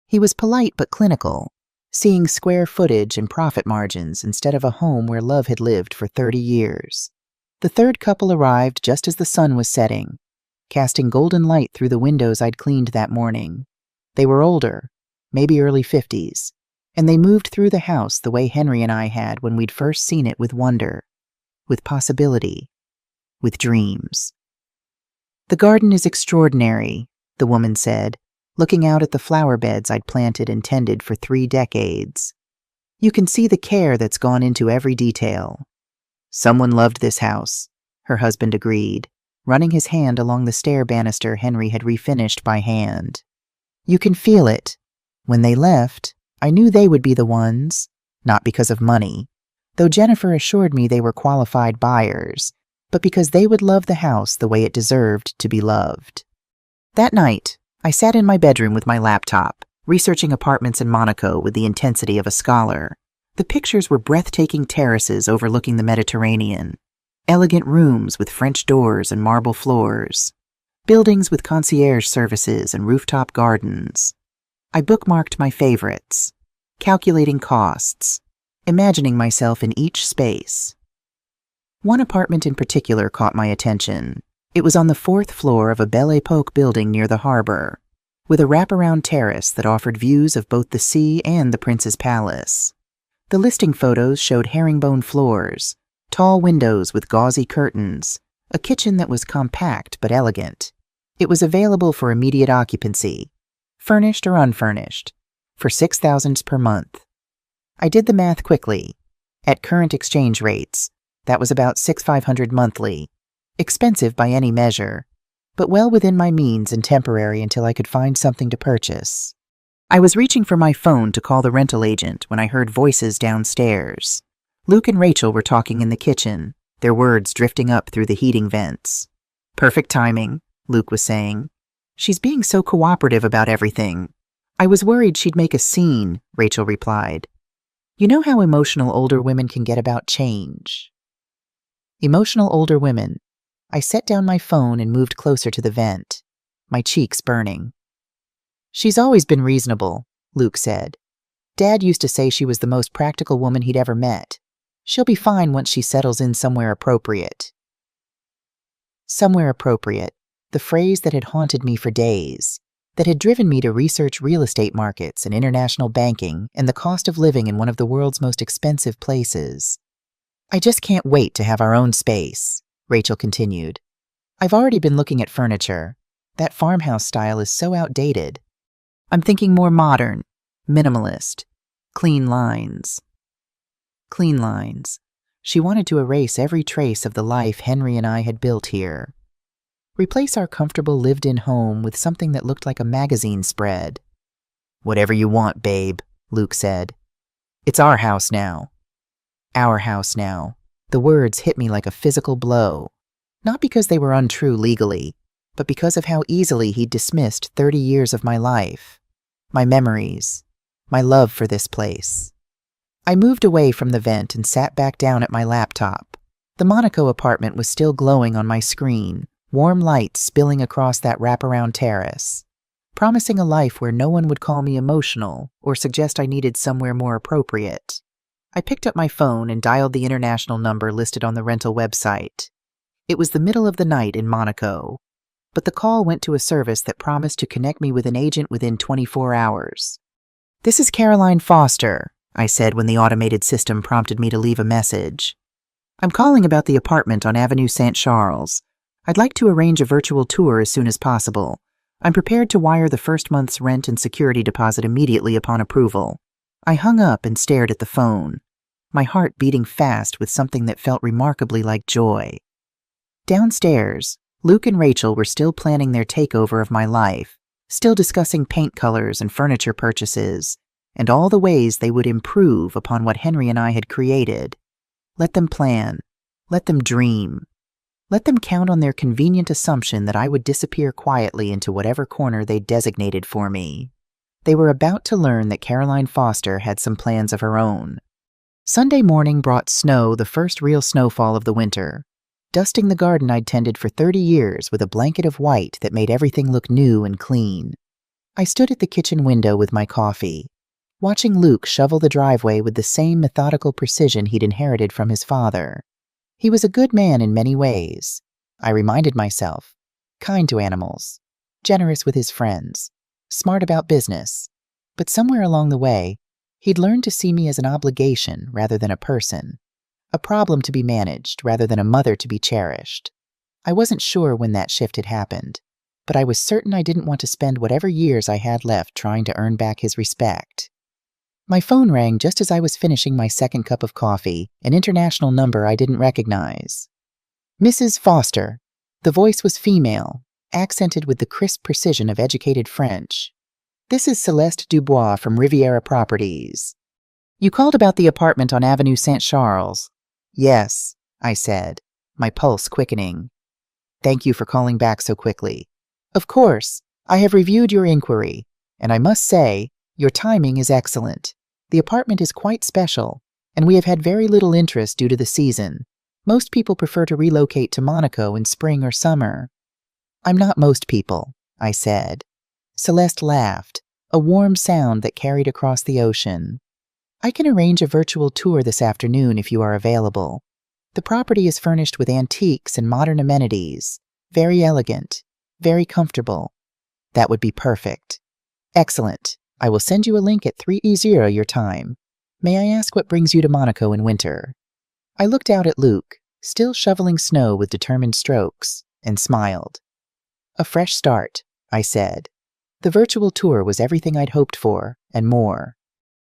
He was polite but clinical, seeing square footage and profit margins instead of a home where love had lived for 30 years. The third couple arrived just as the sun was setting, casting golden light through the windows I'd cleaned that morning. They were older, maybe early 50s, and they moved through the house the way Henry and I had when we'd first seen it, with wonder, with possibility, with dreams. "The garden is extraordinary," the woman said, looking out at the flower beds I'd planted and tended for 3 decades. "You can see the care that's gone into every detail." "Someone loved this house," her husband agreed, running his hand along the stair banister Henry had refinished by hand. "You can feel it. When they left, I knew they would be the ones, not because of money, though Jennifer assured me they were qualified buyers, but because they would love the house the way it deserved to be loved." That night, I sat in my bedroom with my laptop, researching apartments in Monaco with the intensity of a scholar. The pictures were breathtaking terraces overlooking the Mediterranean, elegant rooms with French doors and marble floors, buildings with concierge services and rooftop gardens. I bookmarked my favorites, calculating costs, imagining myself in each space. One apartment in particular caught my attention. It was on the 4th floor of a Belle Epoque building near the harbor, with a wraparound terrace that offered views of both the sea and the Prince's Palace. The listing photos showed herringbone floors, tall windows with gauzy curtains, a kitchen that was compact but elegant. It was available for immediate occupancy, furnished or unfurnished, for $6,000 per month. I did the math quickly. At current exchange rates, that was about $6,500 monthly. Expensive by any measure, but well within my means and temporary until I could find something to purchase. I was reaching for my phone to call the rental agent when I heard voices downstairs. Luke and Rachel were talking in the kitchen, their words drifting up through the heating vents. "Perfect timing," Luke was saying. "She's being so cooperative about everything." "I was worried she'd make a scene," Rachel replied. "You know how emotional older women can get about change." Emotional older women. I set down my phone and moved closer to the vent, my cheeks burning. "She's always been reasonable," Luke said. "Dad used to say she was the most practical woman he'd ever met. She'll be fine once she settles in somewhere appropriate." Somewhere appropriate, the phrase that had haunted me for days, that had driven me to research real estate markets and international banking and the cost of living in one of the world's most expensive places. "I just can't wait to have our own space," Rachel continued. "I've already been looking at furniture. That farmhouse style is so outdated. I'm thinking more modern, minimalist, clean lines." Clean lines. She wanted to erase every trace of the life Henry and I had built here. Replace our comfortable lived-in home with something that looked like a magazine spread. "Whatever you want, babe," Luke said. "It's our house now." Our house now. The words hit me like a physical blow, not because they were untrue legally, but because of how easily he'd dismissed 30 years of my life, my memories, my love for this place. I moved away from the vent and sat back down at my laptop. The Monaco apartment was still glowing on my screen, warm lights spilling across that wraparound terrace, promising a life where no one would call me emotional or suggest I needed somewhere more appropriate. I picked up my phone and dialed the international number listed on the rental website. It was the middle of the night in Monaco, but the call went to a service that promised to connect me with an agent within 24 hours. "This is Caroline Foster," I said when the automated system prompted me to leave a message. "I'm calling about the apartment on Avenue Saint-Charles. I'd like to arrange a virtual tour as soon as possible. I'm prepared to wire the first month's rent and security deposit immediately upon approval." I hung up and stared at the phone, my heart beating fast with something that felt remarkably like joy. Downstairs, Luke and Rachel were still planning their takeover of my life, still discussing paint colors and furniture purchases, and all the ways they would improve upon what Henry and I had created. Let them plan. Let them dream. Let them count on their convenient assumption that I would disappear quietly into whatever corner they designated for me. They were about to learn that Caroline Foster had some plans of her own. Sunday morning brought snow, the first real snowfall of the winter. dusting the garden I'd tended for 30 years with a blanket of white that made everything look new and clean. I stood at the kitchen window with my coffee, watching Luke shovel the driveway with the same methodical precision he'd inherited from his father. He was a good man in many ways, I reminded myself, kind to animals, generous with his friends, smart about business, but somewhere along the way, he'd learned to see me as an obligation rather than a person, a problem to be managed rather than a mother to be cherished. I wasn't sure when that shift had happened, but I was certain I didn't want to spend whatever years I had left trying to earn back his respect. My phone rang just as I was finishing my second cup of coffee, an international number I didn't recognize. Mrs. Foster. The voice was female, accented with the crisp precision of educated French. This is Celeste Dubois from Riviera Properties. You called about the apartment on Avenue Saint-Charles. Yes, I said, my pulse quickening. Thank you for calling back so quickly. Of course, I have reviewed your inquiry, and I must say, your timing is excellent. The apartment is quite special, and we have had very little interest due to the season. Most people prefer to relocate to Monaco in spring or summer. I'm not most people, I said. Celeste laughed, a warm sound that carried across the ocean. I can arrange a virtual tour this afternoon if you are available. The property is furnished with antiques and modern amenities. Very elegant, very comfortable. That would be perfect. Excellent. I will send you a link at 3:00 your time. May I ask what brings you to Monaco in winter? I looked out at Luke, still shoveling snow with determined strokes, and smiled. A fresh start, I said. The virtual tour was everything I'd hoped for, and more.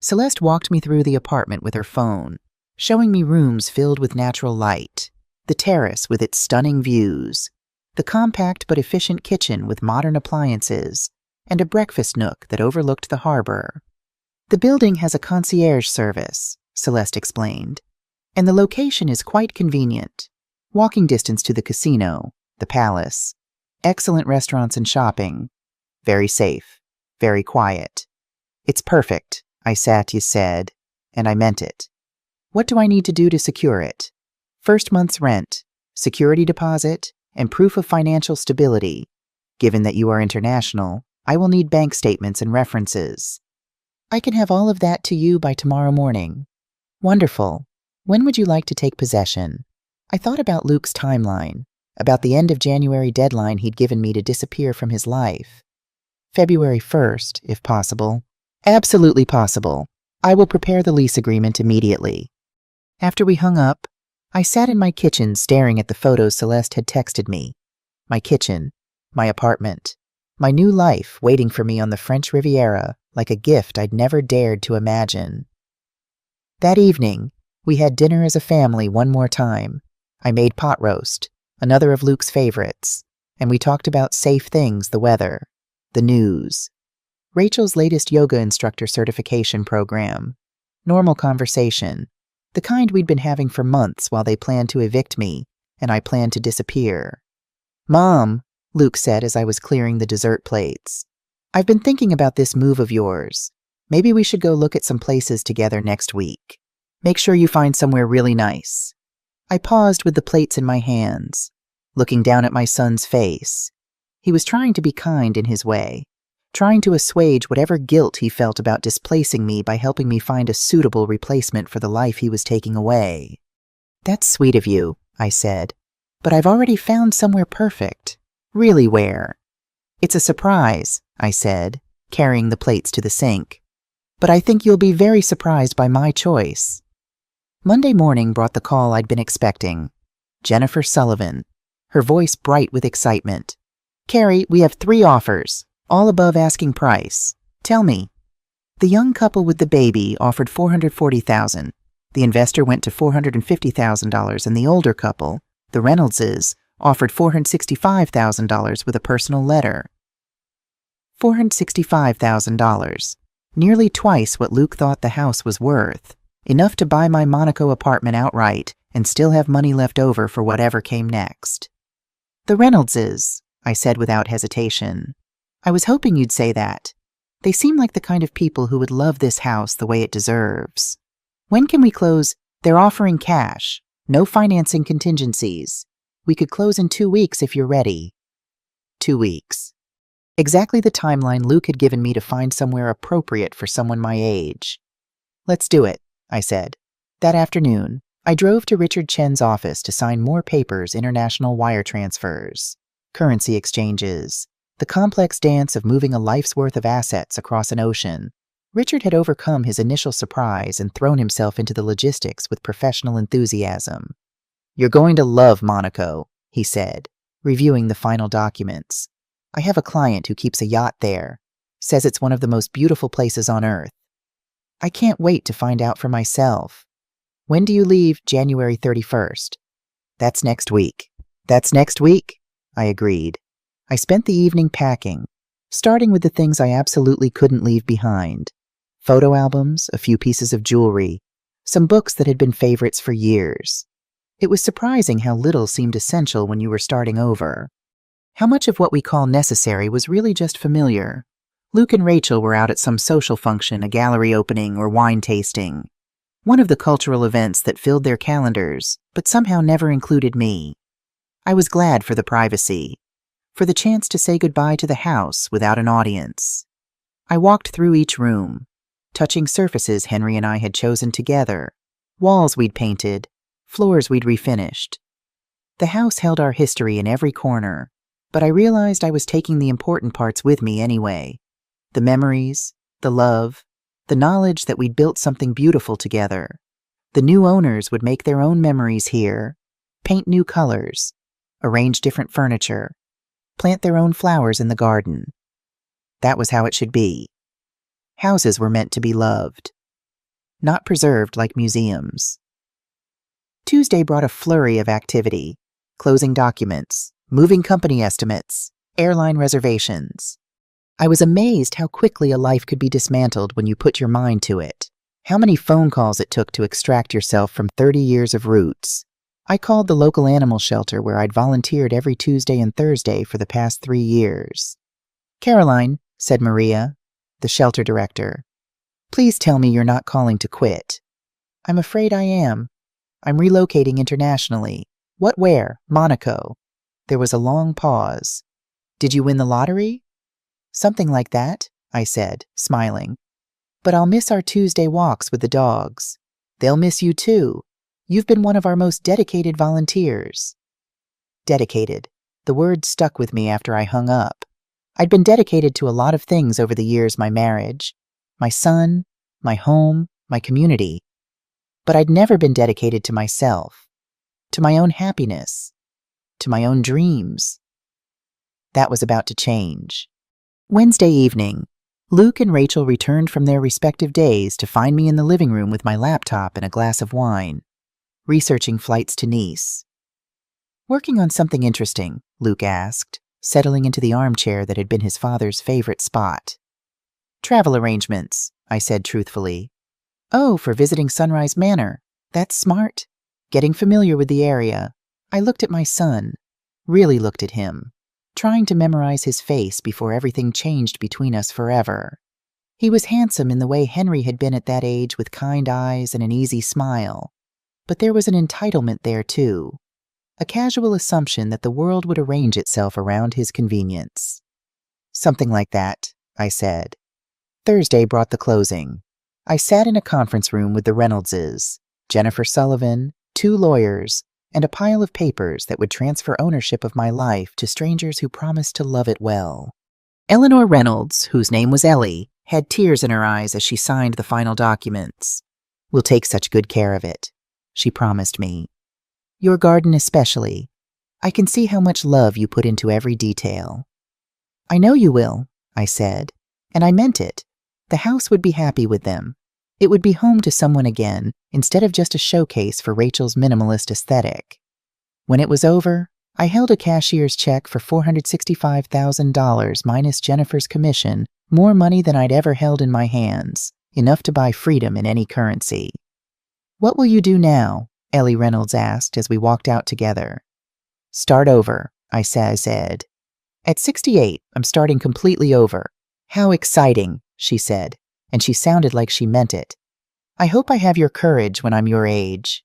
Celeste walked me through the apartment with her phone, showing me rooms filled with natural light, the terrace with its stunning views, the compact but efficient kitchen with modern appliances, and a breakfast nook that overlooked the harbor. The building has a concierge service, Celeste explained, and the location is quite convenient. Walking distance to the casino, the palace, excellent restaurants and shopping, very safe, very quiet. It's perfect, I said, and I meant it. What do I need to do to secure it? First month's rent, security deposit, and proof of financial stability. Given that you are international, I will need bank statements and references. I can have all of that to you by tomorrow morning. Wonderful. When would you like to take possession? I thought about Luke's timeline, about the end of January deadline he'd given me to disappear from his life. February 1st, if possible. Absolutely possible. I will prepare the lease agreement immediately. After we hung up, I sat in my kitchen staring at the photos Celeste had texted me. My kitchen, my apartment, my new life waiting for me on the French Riviera like a gift I'd never dared to imagine. That evening, we had dinner as a family one more time. I made pot roast, another of Luke's favorites, and we talked about safe things, the weather, the news, Rachel's latest yoga instructor certification program, normal conversation, the kind we'd been having for months while they planned to evict me and I planned to disappear. Mom, Luke said as I was clearing the dessert plates, I've been thinking about this move of yours. Maybe we should go look at some places together next week. Make sure you find somewhere really nice. I paused with the plates in my hands, looking down at my son's face. He was trying to be kind in his way, trying to assuage whatever guilt he felt about displacing me by helping me find a suitable replacement for the life he was taking away. That's sweet of you, I said, but I've already found somewhere perfect. Really where? It's a surprise, I said, carrying the plates to the sink. But I think you'll be very surprised by my choice. Monday morning brought the call I'd been expecting. Jennifer Sullivan, her voice bright with excitement. Carrie, we have 3 offers, all above asking price. Tell me. The young couple with the baby offered $440,000. The investor went to $450,000, and the older couple, the Reynoldses, offered $465,000 with a personal letter. $465,000, nearly twice what Luke thought the house was worth, enough to buy my Monaco apartment outright and still have money left over for whatever came next. The Reynoldses, I said without hesitation. I was hoping you'd say that. They seem like the kind of people who would love this house the way it deserves. When can we close? They're offering cash, no financing contingencies. We could close in 2 weeks if you're ready. 2 weeks. Exactly the timeline Luke had given me to find somewhere appropriate for someone my age. Let's do it, I said. That afternoon, I drove to Richard Chen's office to sign more papers, international wire transfers, currency exchanges, the complex dance of moving a life's worth of assets across an ocean. Richard had overcome his initial surprise and thrown himself into the logistics with professional enthusiasm. You're going to love Monaco, he said, reviewing the final documents. I have a client who keeps a yacht there, says it's one of the most beautiful places on Earth. I can't wait to find out for myself. When do you leave? January 31st. That's next week. That's next week, I agreed. I spent the evening packing, starting with the things I absolutely couldn't leave behind. Photo albums, a few pieces of jewelry, some books that had been favorites for years. It was surprising how little seemed essential when you were starting over. How much of what we call necessary was really just familiar. Luke and Rachel were out at some social function, a gallery opening, or wine tasting. One of the cultural events that filled their calendars, but somehow never included me. I was glad for the privacy, for the chance to say goodbye to the house without an audience. I walked through each room, touching surfaces Henry and I had chosen together, walls we'd painted, floors we'd refinished. The house held our history in every corner, but I realized I was taking the important parts with me anyway. The memories, the love, the knowledge that we'd built something beautiful together. The new owners would make their own memories here, paint new colors, arrange different furniture, plant their own flowers in the garden. That was how it should be. Houses were meant to be loved, not preserved like museums. Tuesday brought a flurry of activity, closing documents, moving company estimates, airline reservations. I was amazed how quickly a life could be dismantled when you put your mind to it. How many phone calls it took to extract yourself from 30 years of roots. I called the local animal shelter where I'd volunteered every Tuesday and Thursday for the past 3 years. Caroline, said Maria, the shelter director, please tell me you're not calling to quit. I'm afraid I am. I'm relocating internationally. What where? Monaco. There was a long pause. Did you win the lottery? Something like that, I said, smiling. But I'll miss our Tuesday walks with the dogs. They'll miss you too. You've been one of our most dedicated volunteers. Dedicated. The word stuck with me after I hung up. I'd been dedicated to a lot of things over the years, my marriage, my son, my home, my community. But I'd never been dedicated to myself, to my own happiness, to my own dreams. That was about to change. Wednesday evening, Luke and Rachel returned from their respective days to find me in the living room with my laptop and a glass of wine, researching flights to Nice. Working on something interesting, Luke asked, settling into the armchair that had been his father's favorite spot. Travel arrangements, I said truthfully. Oh, for visiting Sunrise Manor. That's smart. Getting familiar with the area. I looked at my son, really looked at him, trying to memorize his face before everything changed between us forever. He was handsome in the way Henry had been at that age, with kind eyes and an easy smile. But there was an entitlement there too, a casual assumption that the world would arrange itself around his convenience. Something like that, I said. Thursday brought the closing. I sat in a conference room with the Reynoldses, Jennifer Sullivan, 2 lawyers, and a pile of papers that would transfer ownership of my life to strangers who promised to love it well. Eleanor Reynolds, whose name was Ellie, had tears in her eyes as she signed the final documents. We'll take such good care of it, she promised me. Your garden especially. I can see how much love you put into every detail. I know you will, I said, and I meant it. The house would be happy with them. It would be home to someone again, instead of just a showcase for Rachel's minimalist aesthetic. When it was over, I held a cashier's check for $465,000 minus Jennifer's commission, more money than I'd ever held in my hands, enough to buy freedom in any currency. What will you do now? Ellie Reynolds asked as we walked out together. Start over, I said. At 68, I'm starting completely over. How exciting, she said, and she sounded like she meant it. I hope I have your courage when I'm your age.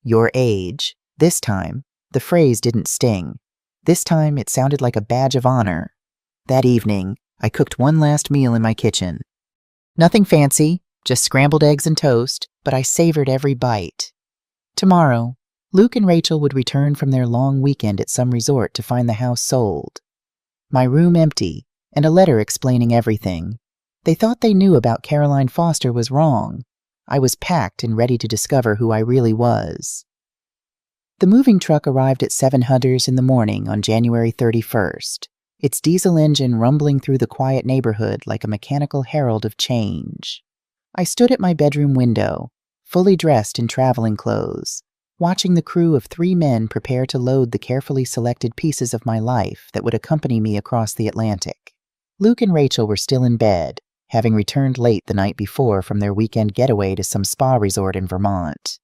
Your age, this time, The phrase didn't sting. This time it sounded like a badge of honor. That evening, I cooked one last meal in my kitchen. Nothing fancy, just scrambled eggs and toast, but I savored every bite. Tomorrow, Luke and Rachel would return from their long weekend at some resort to find the house sold. My room empty, and a letter explaining everything. They thought they knew about Caroline Foster was wrong. I was packed and ready to discover who I really was. The moving truck arrived at 7:00 in the morning on January 31st, its diesel engine rumbling through the quiet neighborhood like a mechanical herald of change. I stood at my bedroom window, fully dressed in traveling clothes, watching the crew of 3 men prepare to load the carefully selected pieces of my life that would accompany me across the Atlantic. Luke and Rachel were still in bed, having returned late the night before from their weekend getaway to some spa resort in Vermont.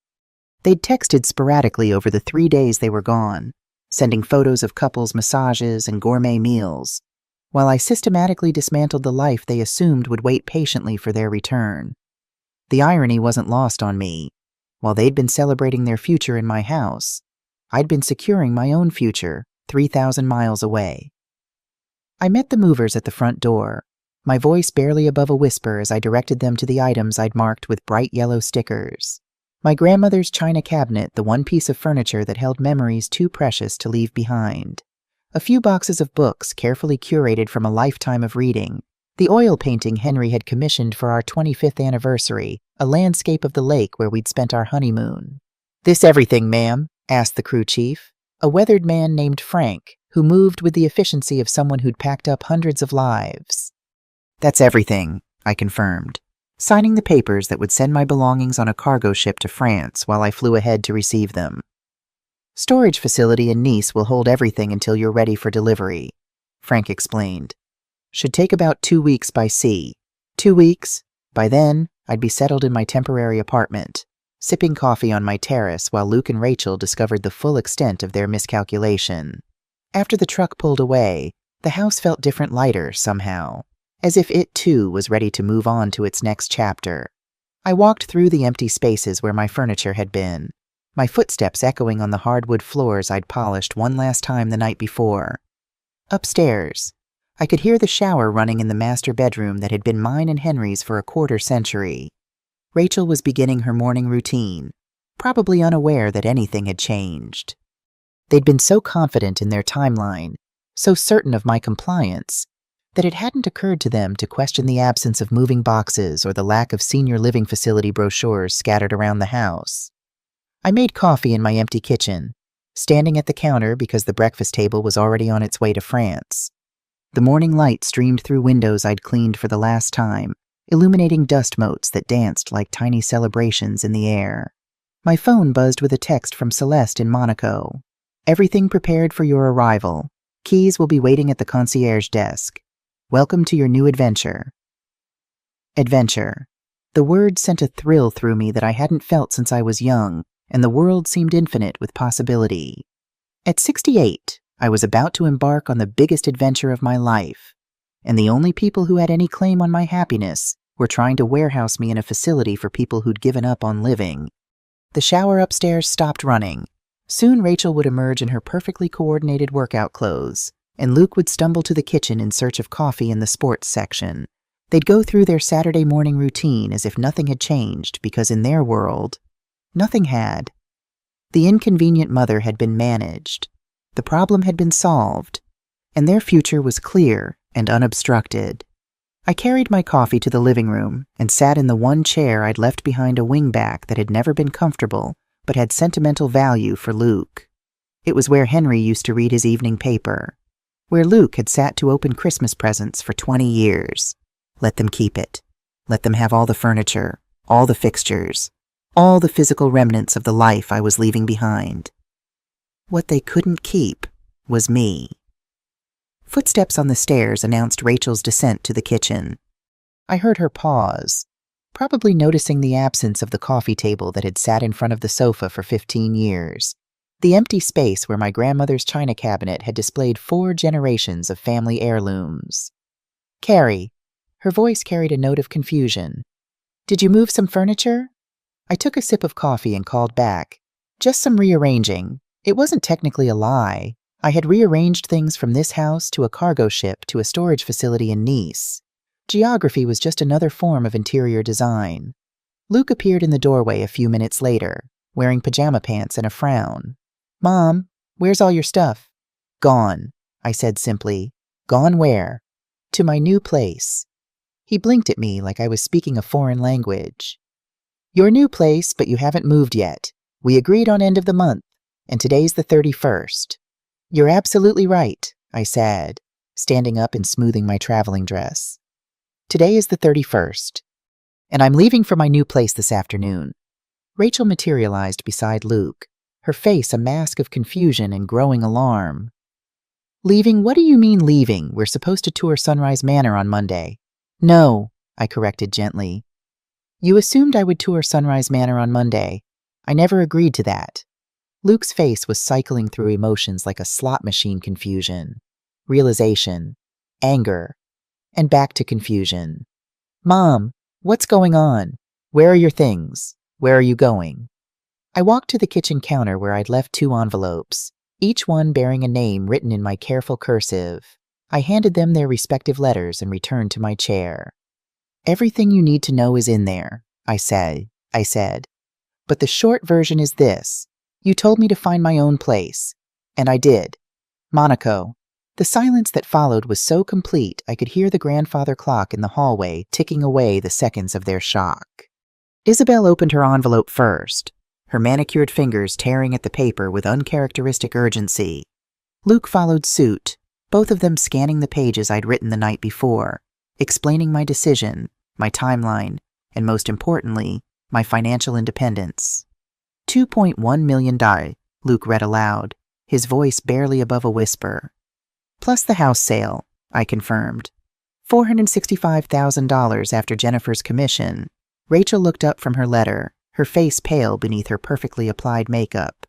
They'd texted sporadically over the 3 days they were gone, sending photos of couples' massages and gourmet meals, while I systematically dismantled the life they assumed would wait patiently for their return. The irony wasn't lost on me. While they'd been celebrating their future in my house, I'd been securing my own future 3,000 miles away. I met the movers at the front door, my voice barely above a whisper as I directed them to the items I'd marked with bright yellow stickers. My grandmother's china cabinet, the one piece of furniture that held memories too precious to leave behind. A few boxes of books carefully curated from a lifetime of reading. The oil painting Henry had commissioned for our 25th anniversary, a landscape of the lake where we'd spent our honeymoon. "This everything, ma'am?" asked the crew chief, a weathered man named Frank, who moved with the efficiency of someone who'd packed up hundreds of lives. "That's everything," I confirmed, signing the papers that would send my belongings on a cargo ship to France while I flew ahead to receive them. "Storage facility in Nice will hold everything until you're ready for delivery," Frank explained. "Should take about 2 weeks by sea. 2 weeks. By then, I'd be settled in my temporary apartment, sipping coffee on my terrace while Luke and Rachel discovered the full extent of their miscalculation. After the truck pulled away, the house felt different, lighter somehow, as if it too was ready to move on to its next chapter. I walked through the empty spaces where my furniture had been, my footsteps echoing on the hardwood floors I'd polished one last time the night before. Upstairs, I could hear the shower running in the master bedroom that had been mine and Henry's for a quarter-century. Rachel was beginning her morning routine, probably unaware that anything had changed. They'd been so confident in their timeline, so certain of my compliance, that it hadn't occurred to them to question the absence of moving boxes or the lack of senior living facility brochures scattered around the house. I made coffee in my empty kitchen, standing at the counter because the breakfast table was already on its way to France. The morning light streamed through windows I'd cleaned for the last time, illuminating dust motes that danced like tiny celebrations in the air. My phone buzzed with a text from Celeste in Monaco. "Everything prepared for your arrival. Keys will be waiting at the concierge desk. Welcome to your new adventure." Adventure. The word sent a thrill through me that I hadn't felt since I was young, and the world seemed infinite with possibility. At 68, I was about to embark on the biggest adventure of my life, and the only people who had any claim on my happiness were trying to warehouse me in a facility for people who'd given up on living. The shower upstairs stopped running. Soon Rachel would emerge in her perfectly coordinated workout clothes, and Luke would stumble to the kitchen in search of coffee in the sports section. They'd go through their Saturday morning routine as if nothing had changed, because in their world, nothing had. The inconvenient mother had been managed. The problem had been solved, and their future was clear and unobstructed. I carried my coffee to the living room and sat in the one chair I'd left behind a wingback that had never been comfortable but had sentimental value for Luke. It was where Henry used to read his evening paper, where Luke had sat to open Christmas presents for 20 years. Let them keep it. Let them have all the furniture, all the fixtures, all the physical remnants of the life I was leaving behind. What they couldn't keep was me. Footsteps on the stairs announced Rachel's descent to the kitchen. I heard her pause, probably noticing the absence of the coffee table that had sat in front of the sofa for 15 years, the empty space where my grandmother's china cabinet had displayed 4 generations of family heirlooms. "Carrie," her voice carried a note of confusion. "Did you move some furniture?" I took a sip of coffee and called back. "Just some rearranging. It wasn't technically a lie. I had rearranged things from this house to a cargo ship to a storage facility in Nice. Geography was just another form of interior design. Luke appeared in the doorway a few minutes later, wearing pajama pants and a frown. "Mom, where's all your stuff?" "Gone," I said simply. "Gone where?" "To my new place." He blinked at me like I was speaking a foreign language. "Your new place, but you haven't moved yet. We agreed on end of the month, and today's the 31st. "You're absolutely right," I said, standing up and smoothing my traveling dress. "Today is the 31st, and I'm leaving for my new place this afternoon." Rachel materialized beside Luke, her face a mask of confusion and growing alarm. "Leaving? What do you mean leaving? We're supposed to tour Sunrise Manor on Monday." "No," I corrected gently. "You assumed I would tour Sunrise Manor on Monday. I never agreed to that." Luke's face was cycling through emotions like a slot machine. Confusion, realization, anger, and back to confusion. "Mom, what's going on? Where are your things? Where are you going?" I walked to the kitchen counter where I'd left 2 envelopes, each one bearing a name written in my careful cursive. I handed them their respective letters and returned to my chair. "Everything you need to know is in there," I said. "But the short version is this. You told me to find my own place, and I did. Monaco." The silence that followed was so complete I could hear the grandfather clock in the hallway ticking away the seconds of their shock. Isabel opened her envelope first, her manicured fingers tearing at the paper with uncharacteristic urgency. Luke followed suit, both of them scanning the pages I'd written the night before, explaining my decision, my timeline, and most importantly, my financial independence. $2.1 million, Luke read aloud, his voice barely above a whisper. "Plus the house sale," I confirmed. $465,000 after Jennifer's commission. Rachel looked up from her letter, her face pale beneath her perfectly applied makeup.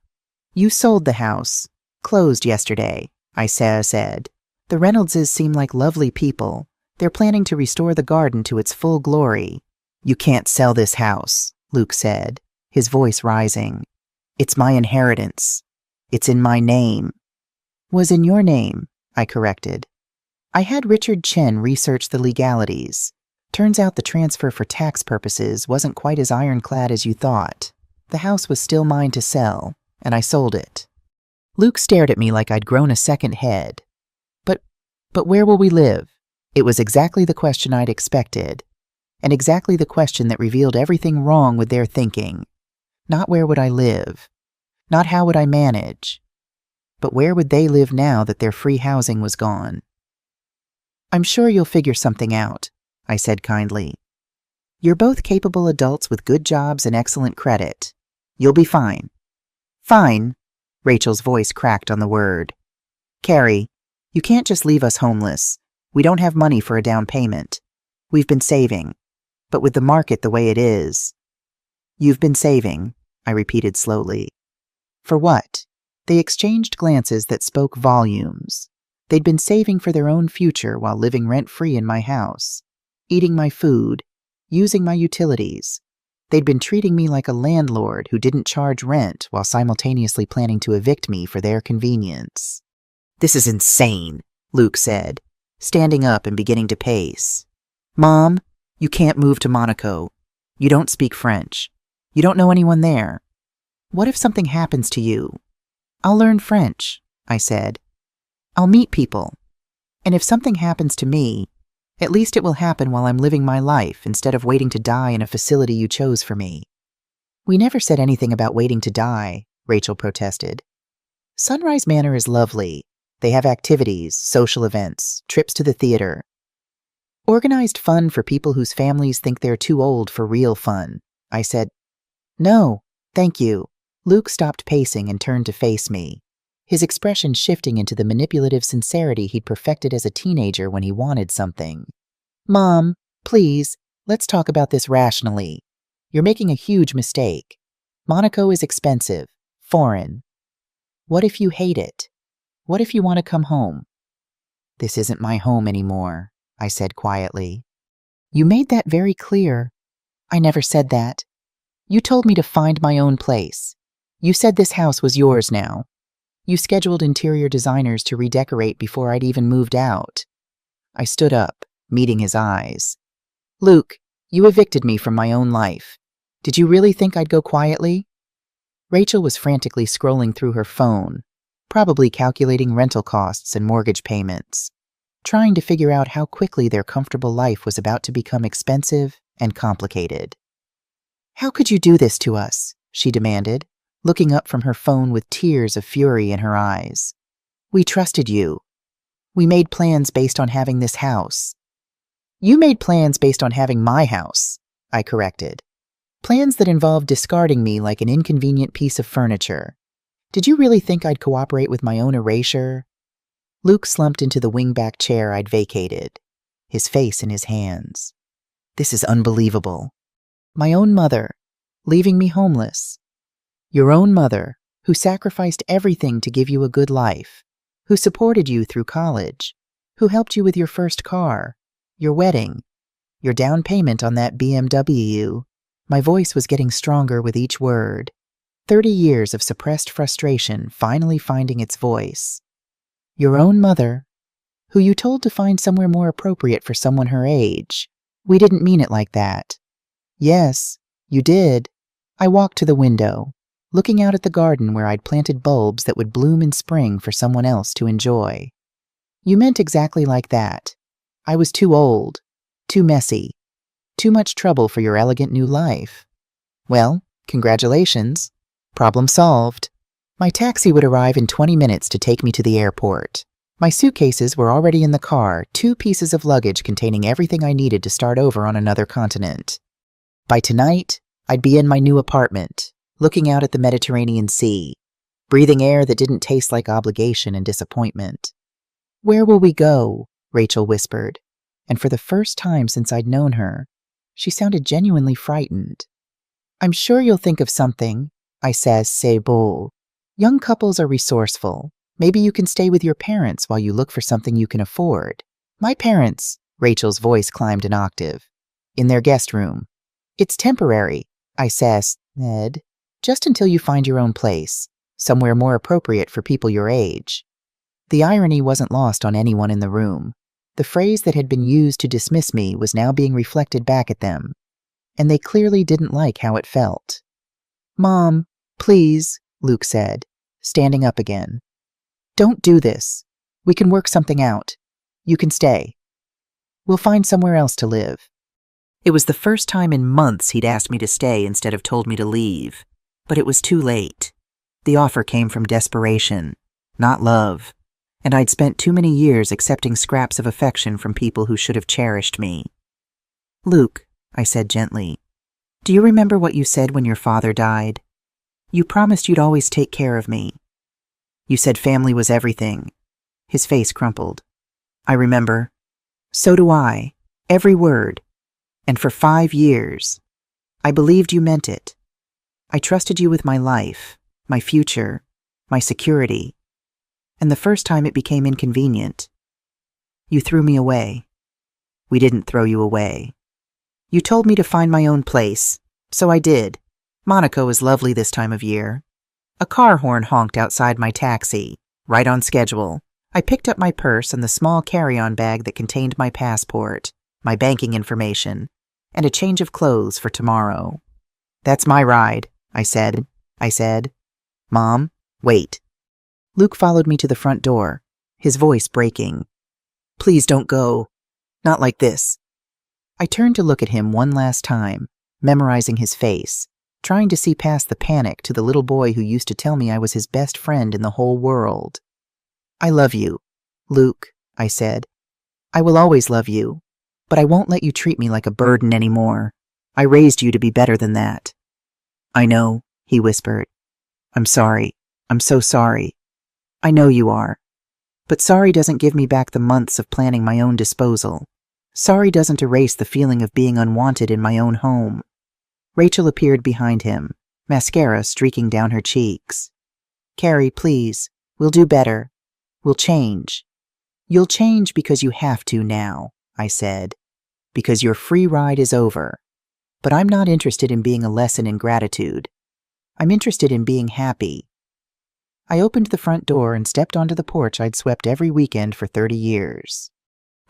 "You sold the house. Closed yesterday," I said. "The Reynoldses seem like lovely people. They're planning to restore the garden to its full glory." "You can't sell this house," Luke said, his voice rising. "It's my inheritance. It's in my name." "Was in your name," I corrected. I had Richard Chen research the legalities. Turns out the transfer for tax purposes wasn't quite as ironclad as you thought. The house was still mine to sell, and I sold it. Luke stared at me like I'd grown a second head. But where will we live?" It was exactly the question I'd expected, and exactly the question that revealed everything wrong with their thinking. Not where would I live, not how would I manage, but where would they live now that their free housing was gone? "I'm sure you'll figure something out," I said kindly. "You're both capable adults with good jobs and excellent credit. You'll be fine." "Fine?" Rachel's voice cracked on the word. "Carrie, you can't just leave us homeless. We don't have money for a down payment. We've been saving, but with the market the way it is." "You've been saving," I repeated slowly. "For what?" They exchanged glances that spoke volumes. They'd been saving for their own future while living rent-free in my house, eating my food, using my utilities. They'd been treating me like a landlord who didn't charge rent while simultaneously planning to evict me for their convenience. "This is insane," Luke said, standing up and beginning to pace. "Mom, you can't move to Monaco. You don't speak French. You don't know anyone there. What if something happens to you?" "I'll learn French," I said. "I'll meet people. And if something happens to me, at least it will happen while I'm living my life instead of waiting to die in a facility you chose for me." "We never said anything about waiting to die," Rachel protested. "Sunrise Manor is lovely. They have activities, social events, trips to the theater. Organized fun for people whose families think they're too old for real fun," I said. "No, thank you." Luke stopped pacing and turned to face me, his expression shifting into the manipulative sincerity he'd perfected as a teenager when he wanted something. "Mom, please, let's talk about this rationally. You're making a huge mistake. Monaco is expensive, foreign. What if you hate it? What if you want to come home?" "This isn't my home anymore," I said quietly. "You made that very clear." "I never said that. You told me to find my own place. You said this house was yours now. You scheduled interior designers to redecorate before I'd even moved out. I stood up, meeting his eyes. Luke, you evicted me from my own life. Did you really think I'd go quietly? Rachel was frantically scrolling through her phone, probably calculating rental costs and mortgage payments, trying to figure out how quickly their comfortable life was about to become expensive and complicated. How could you do this to us? She demanded, looking up from her phone with tears of fury in her eyes. We trusted you. We made plans based on having this house. You made plans based on having my house, I corrected. Plans that involved discarding me like an inconvenient piece of furniture. Did you really think I'd cooperate with my own erasure? Luke slumped into the wingback chair I'd vacated, his face in his hands. This is unbelievable. My own mother, leaving me homeless. Your own mother, who sacrificed everything to give you a good life, who supported you through college, who helped you with your first car, your wedding, your down payment on that BMW. My voice was getting stronger with each word. 30 years of suppressed frustration finally finding its voice. Your own mother, who you told to find somewhere more appropriate for someone her age. We didn't mean it like that. Yes, you did. I walked to the window, looking out at the garden where I'd planted bulbs that would bloom in spring for someone else to enjoy. You meant exactly like that. I was too old, too messy, too much trouble for your elegant new life. Well, congratulations. Problem solved. My taxi would arrive in 20 minutes to take me to the airport. My suitcases were already in the car, 2 pieces of luggage containing everything I needed to start over on another continent. By tonight, I'd be in my new apartment, looking out at the Mediterranean Sea, breathing air that didn't taste like obligation and disappointment. Where will we go? Rachel whispered, and for the first time since I'd known her, she sounded genuinely frightened. I'm sure you'll think of something, I says, c'est beau. Young couples are resourceful. Maybe you can stay with your parents while you look for something you can afford. My parents, Rachel's voice climbed an octave, in their guest room. It's temporary, I says, Ned, just until you find your own place, somewhere more appropriate for people your age. The irony wasn't lost on anyone in the room. The phrase that had been used to dismiss me was now being reflected back at them, and they clearly didn't like how it felt. Mom, please, Luke said, standing up again. Don't do this. We can work something out. You can stay. We'll find somewhere else to live. It was the first time in months he'd asked me to stay instead of told me to leave, but it was too late. The offer came from desperation, not love, and I'd spent too many years accepting scraps of affection from people who should have cherished me. Luke, I said gently, do you remember what you said when your father died? You promised you'd always take care of me. You said family was everything. His face crumpled. I remember. So do I. Every word. And for 5 years, I believed you meant it. I trusted you with my life, my future, my security. And the first time it became inconvenient, you threw me away. We didn't throw you away. You told me to find my own place, so I did. Monaco is lovely this time of year. A car horn honked outside my taxi, right on schedule. I picked up my purse and the small carry-on bag that contained my passport, my banking information, and a change of clothes for tomorrow. That's my ride, I said. Mom, wait. Luke followed me to the front door, his voice breaking. Please don't go. Not like this. I turned to look at him one last time, memorizing his face, trying to see past the panic to the little boy who used to tell me I was his best friend in the whole world. I love you, Luke, I said. I will always love you, but I won't let you treat me like a burden anymore. I raised you to be better than that. I know, he whispered. I'm sorry. I'm so sorry. I know you are. But sorry doesn't give me back the months of planning my own disposal. Sorry doesn't erase the feeling of being unwanted in my own home. Rachel appeared behind him, mascara streaking down her cheeks. Carrie, please, we'll do better. We'll change. You'll change because you have to now, I said, because your free ride is over. But I'm not interested in being a lesson in gratitude. I'm interested in being happy. I opened the front door and stepped onto the porch I'd swept every weekend for 30 years.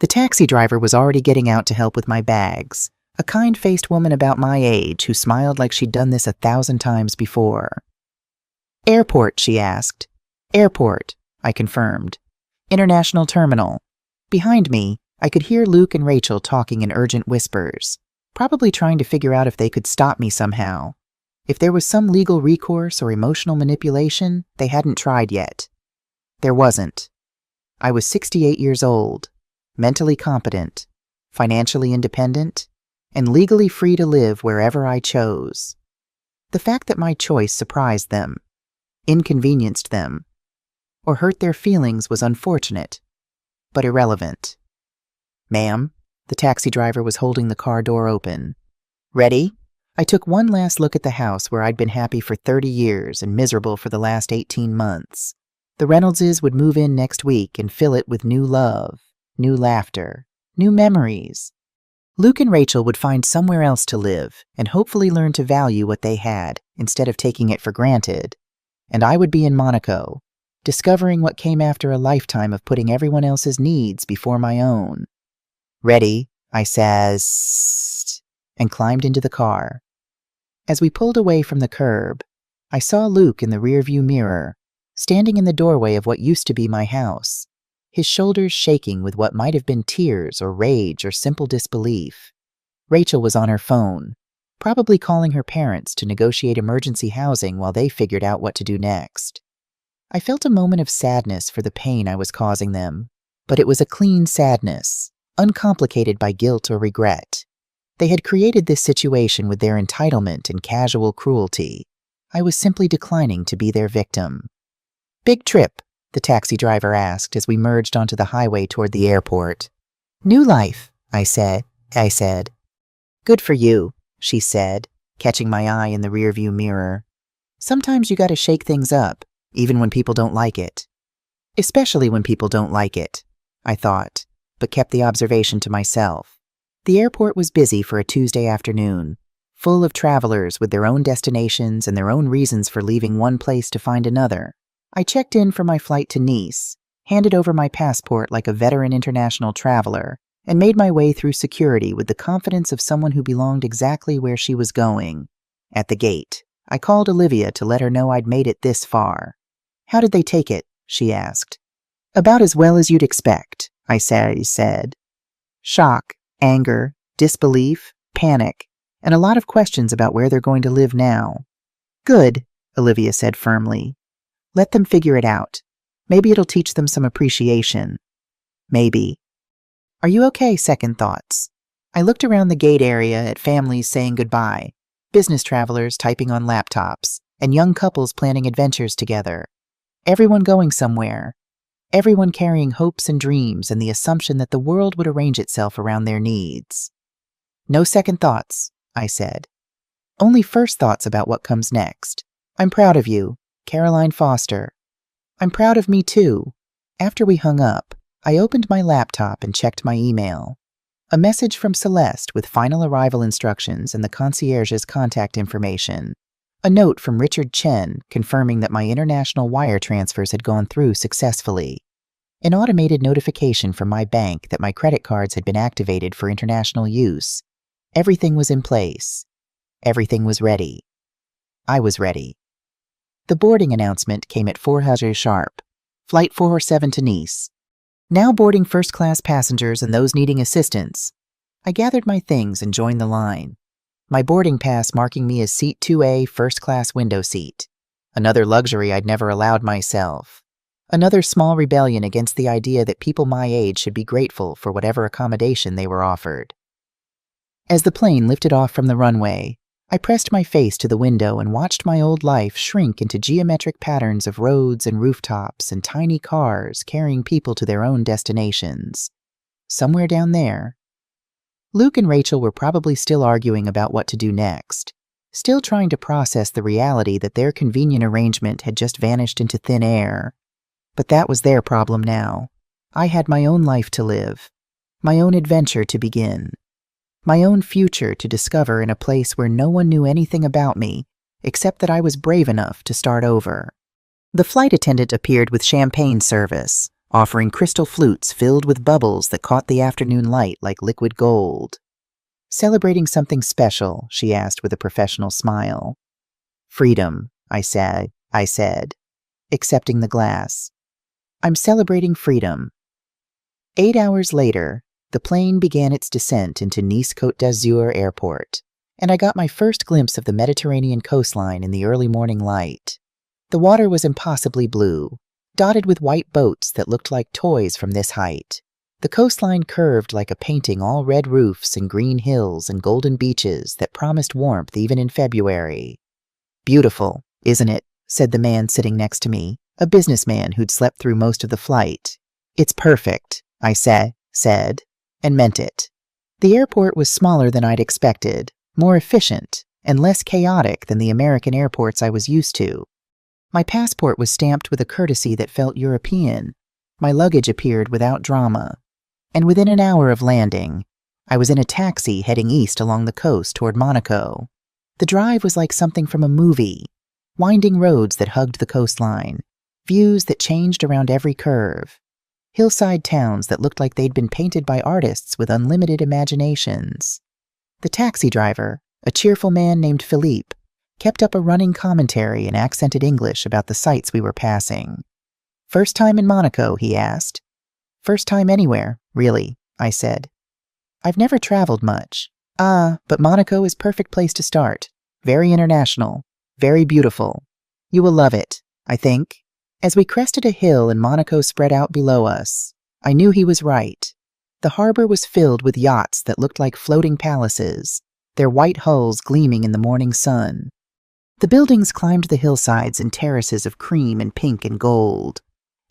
The taxi driver was already getting out to help with my bags, a kind-faced woman about my age who smiled like she'd done this 1,000 times before. "Airport," she asked. "Airport," I confirmed. "International terminal." Behind me, I could hear Luke and Rachel talking in urgent whispers, probably trying to figure out if they could stop me somehow. If there was some legal recourse or emotional manipulation they hadn't tried yet. There wasn't. I was 68 years old, mentally competent, financially independent, and legally free to live wherever I chose. The fact that my choice surprised them, inconvenienced them, or hurt their feelings was unfortunate, but irrelevant. "Ma'am," the taxi driver was holding the car door open. "Ready?" I took one last look at the house where I'd been happy for 30 years and miserable for the last 18 months. The Reynoldses would move in next week and fill it with new love, new laughter, new memories. Luke and Rachel would find somewhere else to live and hopefully learn to value what they had instead of taking it for granted. And I would be in Monaco, discovering what came after a lifetime of putting everyone else's needs before my own. "Ready," I says, and climbed into the car. As we pulled away from the curb, I saw Luke in the rearview mirror, standing in the doorway of what used to be my house, his shoulders shaking with what might have been tears or rage or simple disbelief. Rachel was on her phone, probably calling her parents to negotiate emergency housing while they figured out what to do next. I felt a moment of sadness for the pain I was causing them, but it was a clean sadness, uncomplicated by guilt or regret. They had created this situation with their entitlement and casual cruelty. I was simply declining to be their victim. "Big trip?" the taxi driver asked as we merged onto the highway toward the airport. "New life," I said. "Good for you," she said, catching my eye in the rearview mirror. "Sometimes you gotta shake things up, even when people don't like it. Especially when people don't like it," I thought, but kept the observation to myself. The airport was busy for a Tuesday afternoon, full of travelers with their own destinations and their own reasons for leaving one place to find another. I checked in for my flight to Nice, handed over my passport like a veteran international traveler, and made my way through security with the confidence of someone who belonged exactly where she was going. At the gate, I called Olivia to let her know I'd made it this far. "How did they take it?" she asked. "About as well as you'd expect," I said. "Shock, anger, disbelief, panic, and a lot of questions about where they're going to live now." "Good," Olivia said firmly. "Let them figure it out. Maybe it'll teach them some appreciation." Maybe. "Are you okay?" Second thoughts. I looked around the gate area at families saying goodbye, business travelers typing on laptops, and young couples planning adventures together. Everyone going somewhere. Everyone carrying hopes and dreams and the assumption that the world would arrange itself around their needs. "No second thoughts," I said. "Only first thoughts about what comes next. I'm proud of you, Caroline Foster." "I'm proud of me too." After we hung up, I opened my laptop and checked my email. A message from Celeste with final arrival instructions and the concierge's contact information. A note from Richard Chen confirming that my international wire transfers had gone through successfully. An automated notification from my bank that my credit cards had been activated for international use. Everything was in place. Everything was ready. I was ready. The boarding announcement came at 4:00 sharp. Flight 407 to Nice. Now boarding first-class passengers and those needing assistance. I gathered my things and joined the line. My boarding pass marking me as Seat 2A, first-class window seat. Another luxury I'd never allowed myself. Another small rebellion against the idea that people my age should be grateful for whatever accommodation they were offered. As the plane lifted off from the runway, I pressed my face to the window and watched my old life shrink into geometric patterns of roads and rooftops and tiny cars carrying people to their own destinations. Somewhere down there, Luke and Rachel were probably still arguing about what to do next, still trying to process the reality that their convenient arrangement had just vanished into thin air. But that was their problem now. I had my own life to live, my own adventure to begin, my own future to discover in a place where no one knew anything about me except that I was brave enough to start over. The flight attendant appeared with champagne service, offering crystal flutes filled with bubbles that caught the afternoon light like liquid gold. "Celebrating something special?" she asked with a professional smile. "Freedom," I said, accepting the glass. "I'm celebrating freedom." 8 hours later, the plane began its descent into Nice Côte d'Azur Airport, and I got my first glimpse of the Mediterranean coastline in the early morning light. The water was impossibly blue, dotted with white boats that looked like toys from this height. The coastline curved like a painting, all red roofs and green hills and golden beaches that promised warmth even in February. "Beautiful, isn't it?" said the man sitting next to me, a businessman who'd slept through most of the flight. "It's perfect," I said, and meant it. The airport was smaller than I'd expected, more efficient, and less chaotic than the American airports I was used to. My passport was stamped with a courtesy that felt European. My luggage appeared without drama. And within an hour of landing, I was in a taxi heading east along the coast toward Monaco. The drive was like something from a movie. Winding roads that hugged the coastline, views that changed around every curve, hillside towns that looked like they'd been painted by artists with unlimited imaginations. The taxi driver, a cheerful man named Philippe, kept up a running commentary in accented English about the sights we were passing. "First time in Monaco?" he asked. "First time anywhere, really," I said. "I've never traveled much." "Ah, but Monaco is perfect place to start. Very international, very beautiful. You will love it, I think." As we crested a hill and Monaco spread out below us, I knew he was right. The harbor was filled with yachts that looked like floating palaces, their white hulls gleaming in the morning sun. The buildings climbed the hillsides in terraces of cream and pink and gold,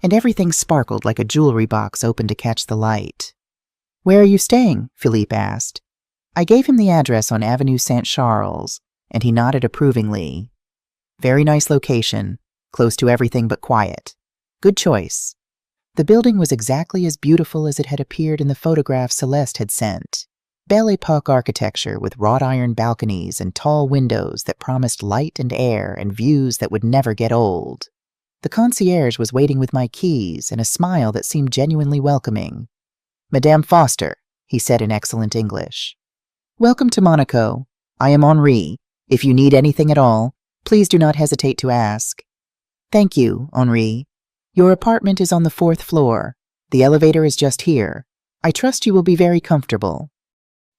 and everything sparkled like a jewelry box open to catch the light. "Where are you staying?" Philippe asked. I gave him the address on Avenue Saint-Charles, and he nodded approvingly. "Very nice location, close to everything but quiet. Good choice." The building was exactly as beautiful as it had appeared in the photograph Celeste had sent. Belle Époque architecture with wrought iron balconies and tall windows that promised light and air and views that would never get old. The concierge was waiting with my keys and a smile that seemed genuinely welcoming. "Madame Foster," he said in excellent English. "Welcome to Monaco. I am Henri. If you need anything at all, please do not hesitate to ask." "Thank you, Henri. Your apartment is on the 4th floor. The elevator is just here. I trust you will be very comfortable."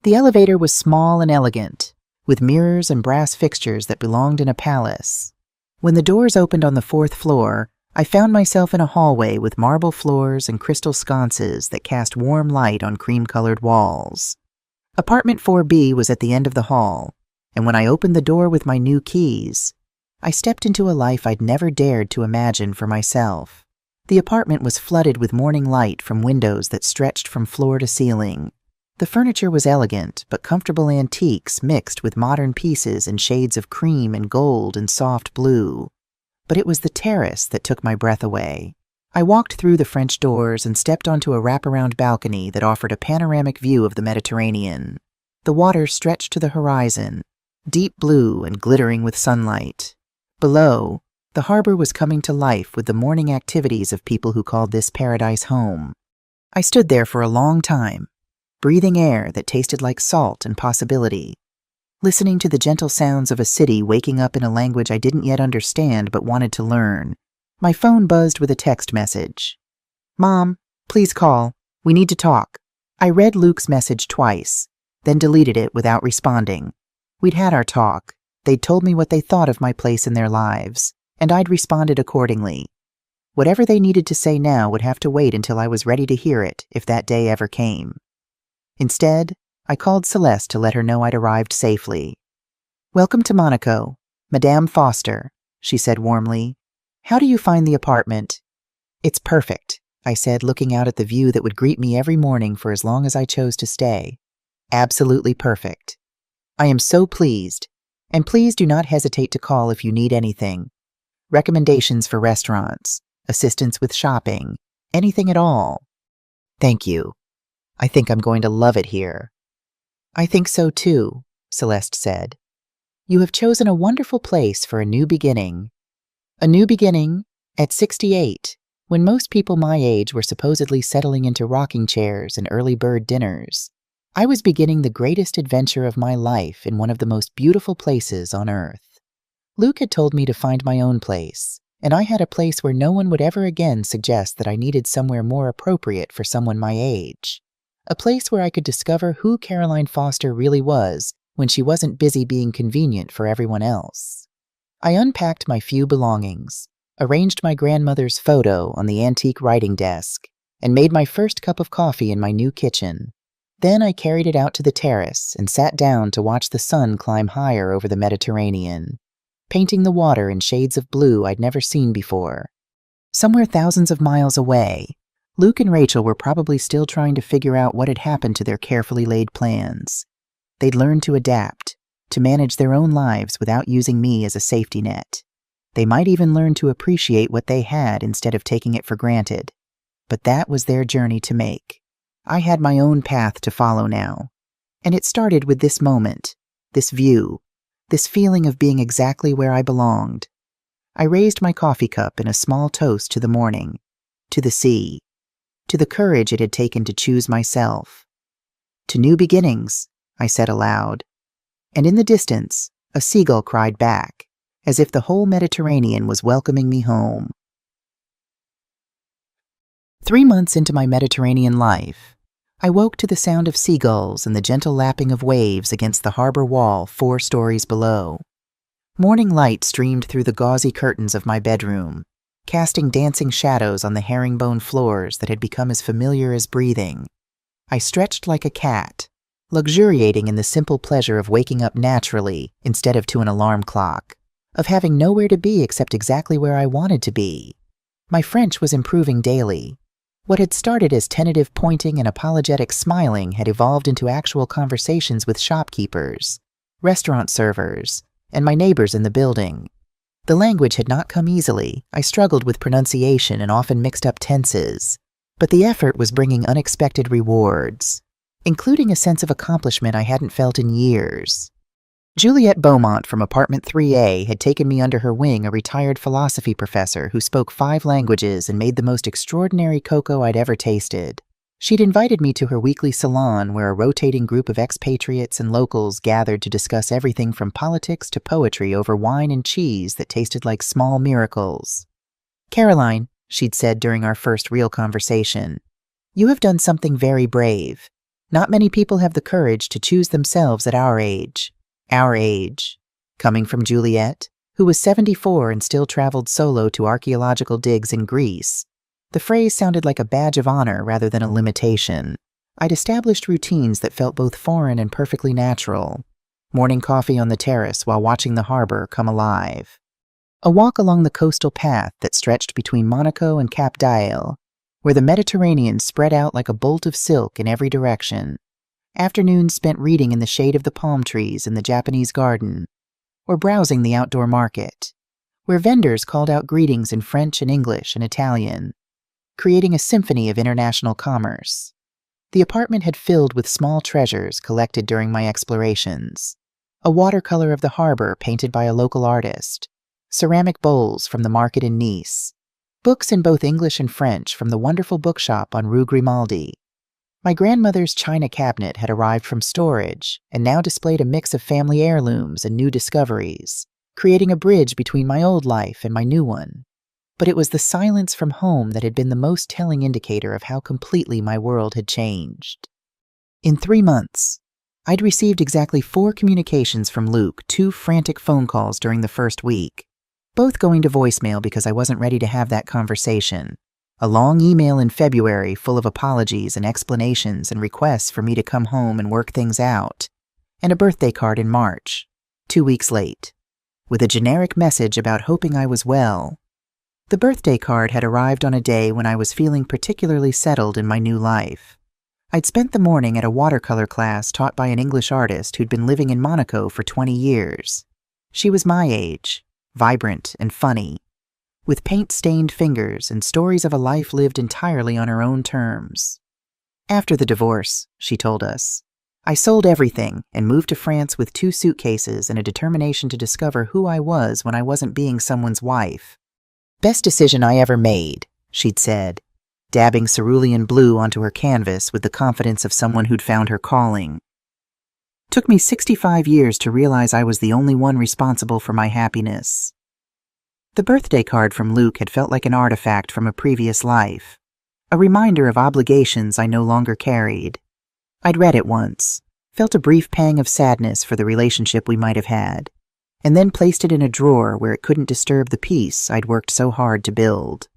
The elevator was small and elegant, with mirrors and brass fixtures that belonged in a palace. When the doors opened on the 4th floor, I found myself in a hallway with marble floors and crystal sconces that cast warm light on cream-colored walls. Apartment 4B was at the end of the hall, and when I opened the door with my new keys, I stepped into a life I'd never dared to imagine for myself. The apartment was flooded with morning light from windows that stretched from floor to ceiling. The furniture was elegant, but comfortable antiques mixed with modern pieces in shades of cream and gold and soft blue. But it was the terrace that took my breath away. I walked through the French doors and stepped onto a wraparound balcony that offered a panoramic view of the Mediterranean. The water stretched to the horizon, deep blue and glittering with sunlight. Below, the harbor was coming to life with the morning activities of people who called this paradise home. I stood there for a long time, breathing air that tasted like salt and possibility, listening to the gentle sounds of a city waking up in a language I didn't yet understand but wanted to learn. My phone buzzed with a text message. "Mom, please call. We need to talk." I read Luke's message twice, then deleted it without responding. We'd had our talk. They'd told me what they thought of my place in their lives, and I'd responded accordingly. Whatever they needed to say now would have to wait until I was ready to hear it, if that day ever came. Instead, I called Celeste to let her know I'd arrived safely. "Welcome to Monaco, Madame Foster," she said warmly. "How do you find the apartment?" "It's perfect," I said, looking out at the view that would greet me every morning for as long as I chose to stay. "Absolutely perfect. I am so pleased, and please do not hesitate to call if you need anything. Recommendations for restaurants, assistance with shopping, anything at all." "Thank you. I think I'm going to love it here." "I think so too," Celeste said. "You have chosen a wonderful place for a new beginning." "A new beginning At 68, when most people my age were supposedly settling into rocking chairs and early bird dinners, I was beginning the greatest adventure of my life in one of the most beautiful places on Earth. Luke had told me to find my own place, and I had a place where no one would ever again suggest that I needed somewhere more appropriate for someone my age. A place where I could discover who Caroline Foster really was when she wasn't busy being convenient for everyone else. I unpacked my few belongings, arranged my grandmother's photo on the antique writing desk, and made my first cup of coffee in my new kitchen. Then I carried it out to the terrace and sat down to watch the sun climb higher over the Mediterranean, painting the water in shades of blue I'd never seen before. Somewhere thousands of miles away, Luke and Rachel were probably still trying to figure out what had happened to their carefully laid plans. They'd learned to adapt, to manage their own lives without using me as a safety net. They might even learn to appreciate what they had instead of taking it for granted. But that was their journey to make. I had my own path to follow now. And it started with this moment, this view, this feeling of being exactly where I belonged. I raised my coffee cup in a small toast to the morning, to the sea, to the courage it had taken to choose myself. To new beginnings, I said aloud. And in the distance, a seagull cried back, as if the whole Mediterranean was welcoming me home. 3 months into my Mediterranean life, I woke to the sound of seagulls and the gentle lapping of waves against the harbor wall 4 stories below. Morning light streamed through the gauzy curtains of my bedroom, casting dancing shadows on the herringbone floors that had become as familiar as breathing. I stretched like a cat, luxuriating in the simple pleasure of waking up naturally instead of to an alarm clock, of having nowhere to be except exactly where I wanted to be. My French was improving daily. What had started as tentative pointing and apologetic smiling had evolved into actual conversations with shopkeepers, restaurant servers, and my neighbors in the building. The language had not come easily. I struggled with pronunciation and often mixed up tenses, but the effort was bringing unexpected rewards, including a sense of accomplishment I hadn't felt in years. Juliette Beaumont from apartment 3A had taken me under her wing, a retired philosophy professor who spoke 5 languages and made the most extraordinary cocoa I'd ever tasted. She'd invited me to her weekly salon where a rotating group of expatriates and locals gathered to discuss everything from politics to poetry over wine and cheese that tasted like small miracles. "Caroline," she'd said during our first real conversation, "you have done something very brave. Not many people have the courage to choose themselves at our age." Our age. Coming from Juliette, who was 74 and still traveled solo to archaeological digs in Greece, the phrase sounded like a badge of honor rather than a limitation. I'd established routines that felt both foreign and perfectly natural. Morning coffee on the terrace while watching the harbor come alive. A walk along the coastal path that stretched between Monaco and Cap d'Aille, where the Mediterranean spread out like a bolt of silk in every direction. Afternoons spent reading in the shade of the palm trees in the Japanese garden, or browsing the outdoor market, where vendors called out greetings in French and English and Italian, creating a symphony of international commerce. The apartment had filled with small treasures collected during my explorations. A watercolor of the harbor painted by a local artist, ceramic bowls from the market in Nice, books in both English and French from the wonderful bookshop on Rue Grimaldi. My grandmother's china cabinet had arrived from storage and now displayed a mix of family heirlooms and new discoveries, creating a bridge between my old life and my new one. But it was the silence from home that had been the most telling indicator of how completely my world had changed. In 3 months, I'd received exactly 4 communications from Luke, 2 frantic phone calls during the first week, both going to voicemail because I wasn't ready to have that conversation. A long email in February full of apologies and explanations and requests for me to come home and work things out, and a birthday card in March, 2 weeks late, with a generic message about hoping I was well. The birthday card had arrived on a day when I was feeling particularly settled in my new life. I'd spent the morning at a watercolor class taught by an English artist who'd been living in Monaco for 20 years. She was my age, vibrant and funny, with paint-stained fingers and stories of a life lived entirely on her own terms. After the divorce, she told us, I sold everything and moved to France with 2 suitcases and a determination to discover who I was when I wasn't being someone's wife. Best decision I ever made, she'd said, dabbing cerulean blue onto her canvas with the confidence of someone who'd found her calling. Took me 65 years to realize I was the only one responsible for my happiness. The birthday card from Luke had felt like an artifact from a previous life, a reminder of obligations I no longer carried. I'd read it once, felt a brief pang of sadness for the relationship we might have had, and then placed it in a drawer where it couldn't disturb the peace I'd worked so hard to build.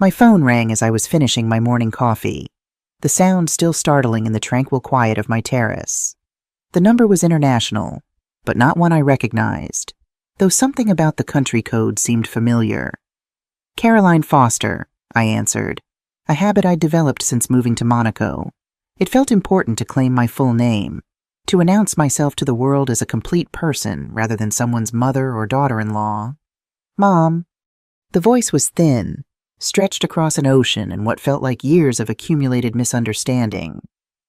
My phone rang as I was finishing my morning coffee, the sound still startling in the tranquil quiet of my terrace. The number was international, but not one I recognized, though something about the country code seemed familiar. Caroline Foster, I answered, a habit I'd developed since moving to Monaco. It felt important to claim my full name, to announce myself to the world as a complete person rather than someone's mother or daughter-in-law. Mom. The voice was thin, stretched across an ocean and what felt like years of accumulated misunderstanding.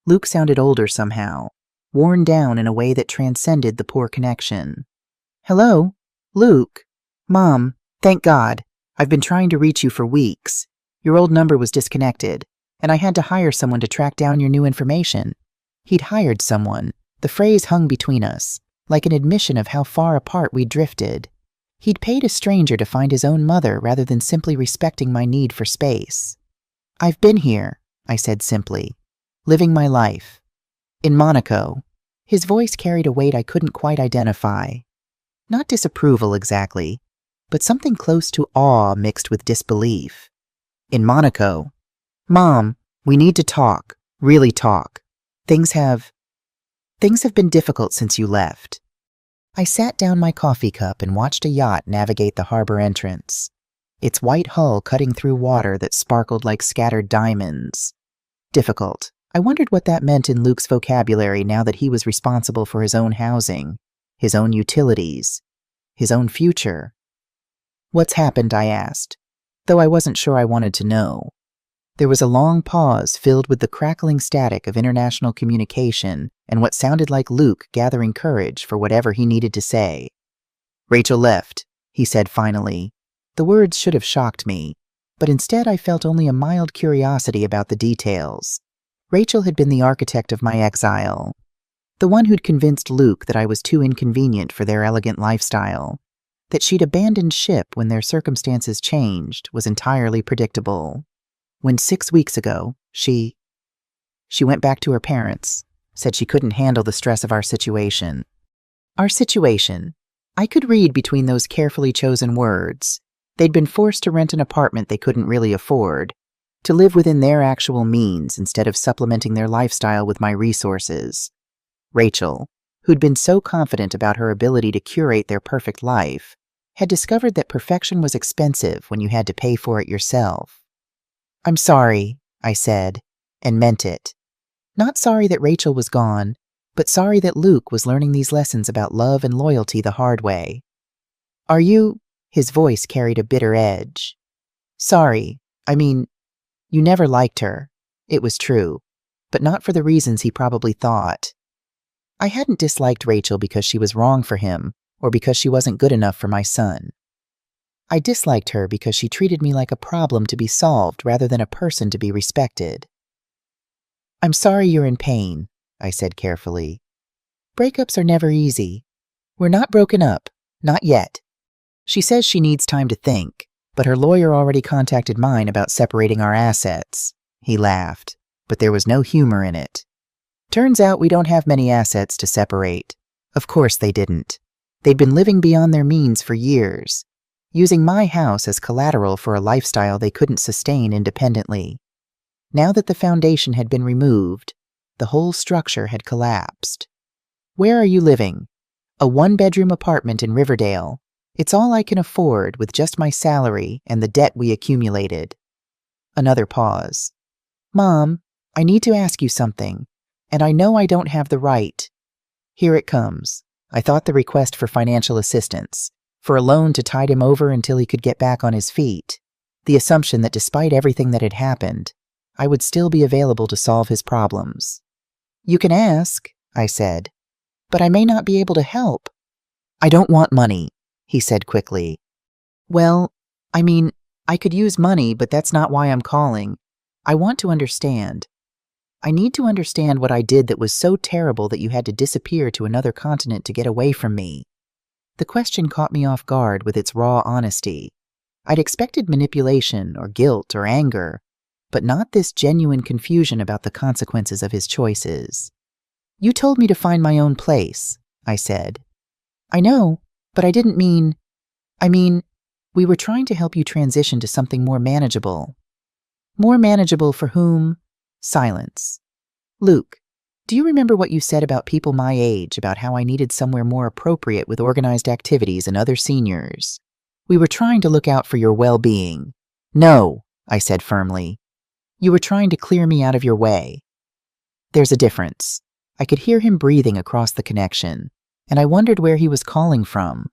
Luke sounded older somehow, worn down in a way that transcended the poor connection. Hello? Luke? Mom, thank God. I've been trying to reach you for weeks. Your old number was disconnected, and I had to hire someone to track down your new information. He'd hired someone. The phrase hung between us, like an admission of how far apart we'd drifted. He'd paid a stranger to find his own mother rather than simply respecting my need for space. I've been here, I said simply, living my life. In Monaco. His voice carried a weight I couldn't quite identify. Not disapproval exactly, but something close to awe mixed with disbelief. In Monaco. Mom, we need to talk, really talk. Things have been difficult since you left. I sat down my coffee cup and watched a yacht navigate the harbor entrance, its white hull cutting through water that sparkled like scattered diamonds. Difficult. I wondered what that meant in Luke's vocabulary now that he was responsible for his own housing, his own utilities, his own future. What's happened, I asked, though I wasn't sure I wanted to know. There was a long pause filled with the crackling static of international communication and what sounded like Luke gathering courage for whatever he needed to say. Rachel left, he said finally. The words should have shocked me, but instead I felt only a mild curiosity about the details. Rachel had been the architect of my exile, the one who'd convinced Luke that I was too inconvenient for their elegant lifestyle. That she'd abandoned ship when their circumstances changed was entirely predictable. When 6 weeks ago, she went back to her parents, said she couldn't handle the stress of our situation. Our situation. I could read between those carefully chosen words. They'd been forced to rent an apartment they couldn't really afford, to live within their actual means instead of supplementing their lifestyle with my resources. Rachel, who'd been so confident about her ability to curate their perfect life, had discovered that perfection was expensive when you had to pay for it yourself. I'm sorry, I said, and meant it. Not sorry that Rachel was gone, but sorry that Luke was learning these lessons about love and loyalty the hard way. Are you? His voice carried a bitter edge. Sorry, you never liked her. It was true, but not for the reasons he probably thought. I hadn't disliked Rachel because she was wrong for him or because she wasn't good enough for my son. I disliked her because she treated me like a problem to be solved rather than a person to be respected. I'm sorry you're in pain, I said carefully. Breakups are never easy. We're not broken up, not yet. She says she needs time to think, but her lawyer already contacted mine about separating our assets. He laughed, but there was no humor in it. Turns out we don't have many assets to separate. Of course they didn't. They'd been living beyond their means for years, using my house as collateral for a lifestyle they couldn't sustain independently. Now that the foundation had been removed, the whole structure had collapsed. Where are you living? A one-bedroom apartment in Riverdale. It's all I can afford with just my salary and the debt we accumulated. Another pause. Mom, I need to ask you something, and I know I don't have the right. Here it comes. I thought the request for financial assistance, for a loan to tide him over until he could get back on his feet, the assumption that despite everything that had happened, I would still be available to solve his problems. You can ask, I said, but I may not be able to help. I don't want money, he said quickly. Well, I could use money, but that's not why I'm calling. I want to understand. I need to understand what I did that was so terrible that you had to disappear to another continent to get away from me. The question caught me off guard with its raw honesty. I'd expected manipulation or guilt or anger, but not this genuine confusion about the consequences of his choices. You told me to find my own place, I said. I know, but I didn't mean... we were trying to help you transition to something more manageable. More manageable for whom? Silence. Luke, do you remember what you said about people my age, about how I needed somewhere more appropriate with organized activities and other seniors? We were trying to look out for your well-being. No, I said firmly. You were trying to clear me out of your way. There's a difference. I could hear him breathing across the connection, and I wondered where he was calling from.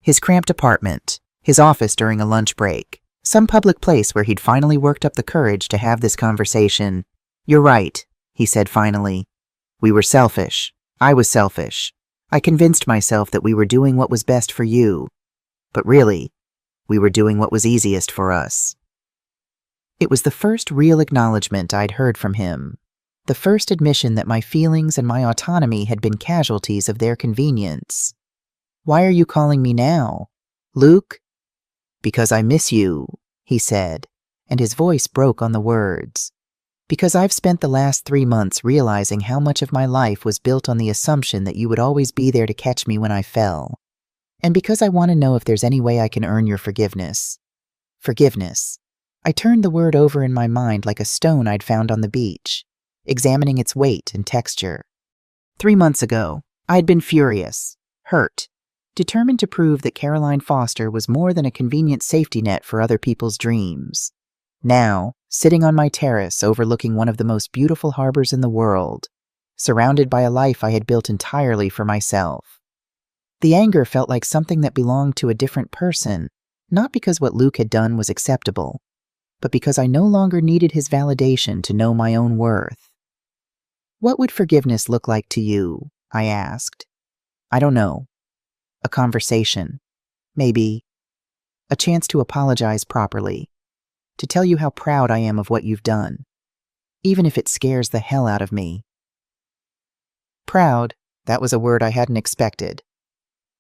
His cramped apartment, his office during a lunch break, some public place where he'd finally worked up the courage to have this conversation. You're right, he said finally. We were selfish. I was selfish. I convinced myself that we were doing what was best for you. But really, we were doing what was easiest for us. It was the first real acknowledgement I'd heard from him, the first admission that my feelings and my autonomy had been casualties of their convenience. Why are you calling me now? Luke? Because I miss you, he said, and his voice broke on the words. Because I've spent the last 3 months realizing how much of my life was built on the assumption that you would always be there to catch me when I fell. And because I want to know if there's any way I can earn your forgiveness. Forgiveness. I turned the word over in my mind like a stone I'd found on the beach, examining its weight and texture. 3 months ago, I'd been furious, hurt, determined to prove that Caroline Foster was more than a convenient safety net for other people's dreams. Now, sitting on my terrace overlooking one of the most beautiful harbors in the world, surrounded by a life I had built entirely for myself. The anger felt like something that belonged to a different person, not because what Luke had done was acceptable, but because I no longer needed his validation to know my own worth. What would forgiveness look like to you? I asked. I don't know. A conversation. Maybe. A chance to apologize properly. To tell you how proud I am of what you've done. Even if it scares the hell out of me. Proud, that was a word I hadn't expected.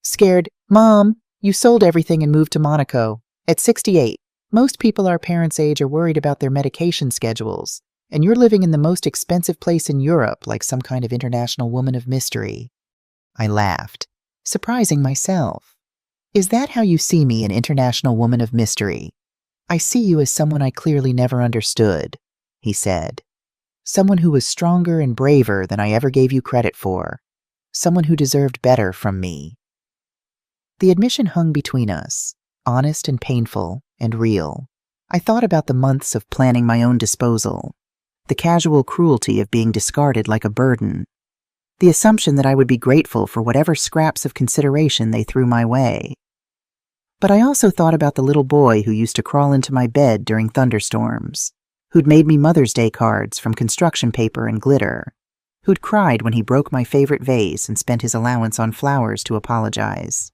Scared, Mom, you sold everything and moved to Monaco. At 68, most people our parents' age are worried about their medication schedules, and you're living in the most expensive place in Europe like some kind of international woman of mystery. I laughed, surprising myself. Is that how you see me, an international woman of mystery? I see you as someone I clearly never understood, he said. Someone who was stronger and braver than I ever gave you credit for. Someone who deserved better from me. The admission hung between us, honest and painful and real. I thought about the months of planning my own disposal, the casual cruelty of being discarded like a burden, the assumption that I would be grateful for whatever scraps of consideration they threw my way. But I also thought about the little boy who used to crawl into my bed during thunderstorms, who'd made me Mother's Day cards from construction paper and glitter, who'd cried when he broke my favorite vase and spent his allowance on flowers to apologize.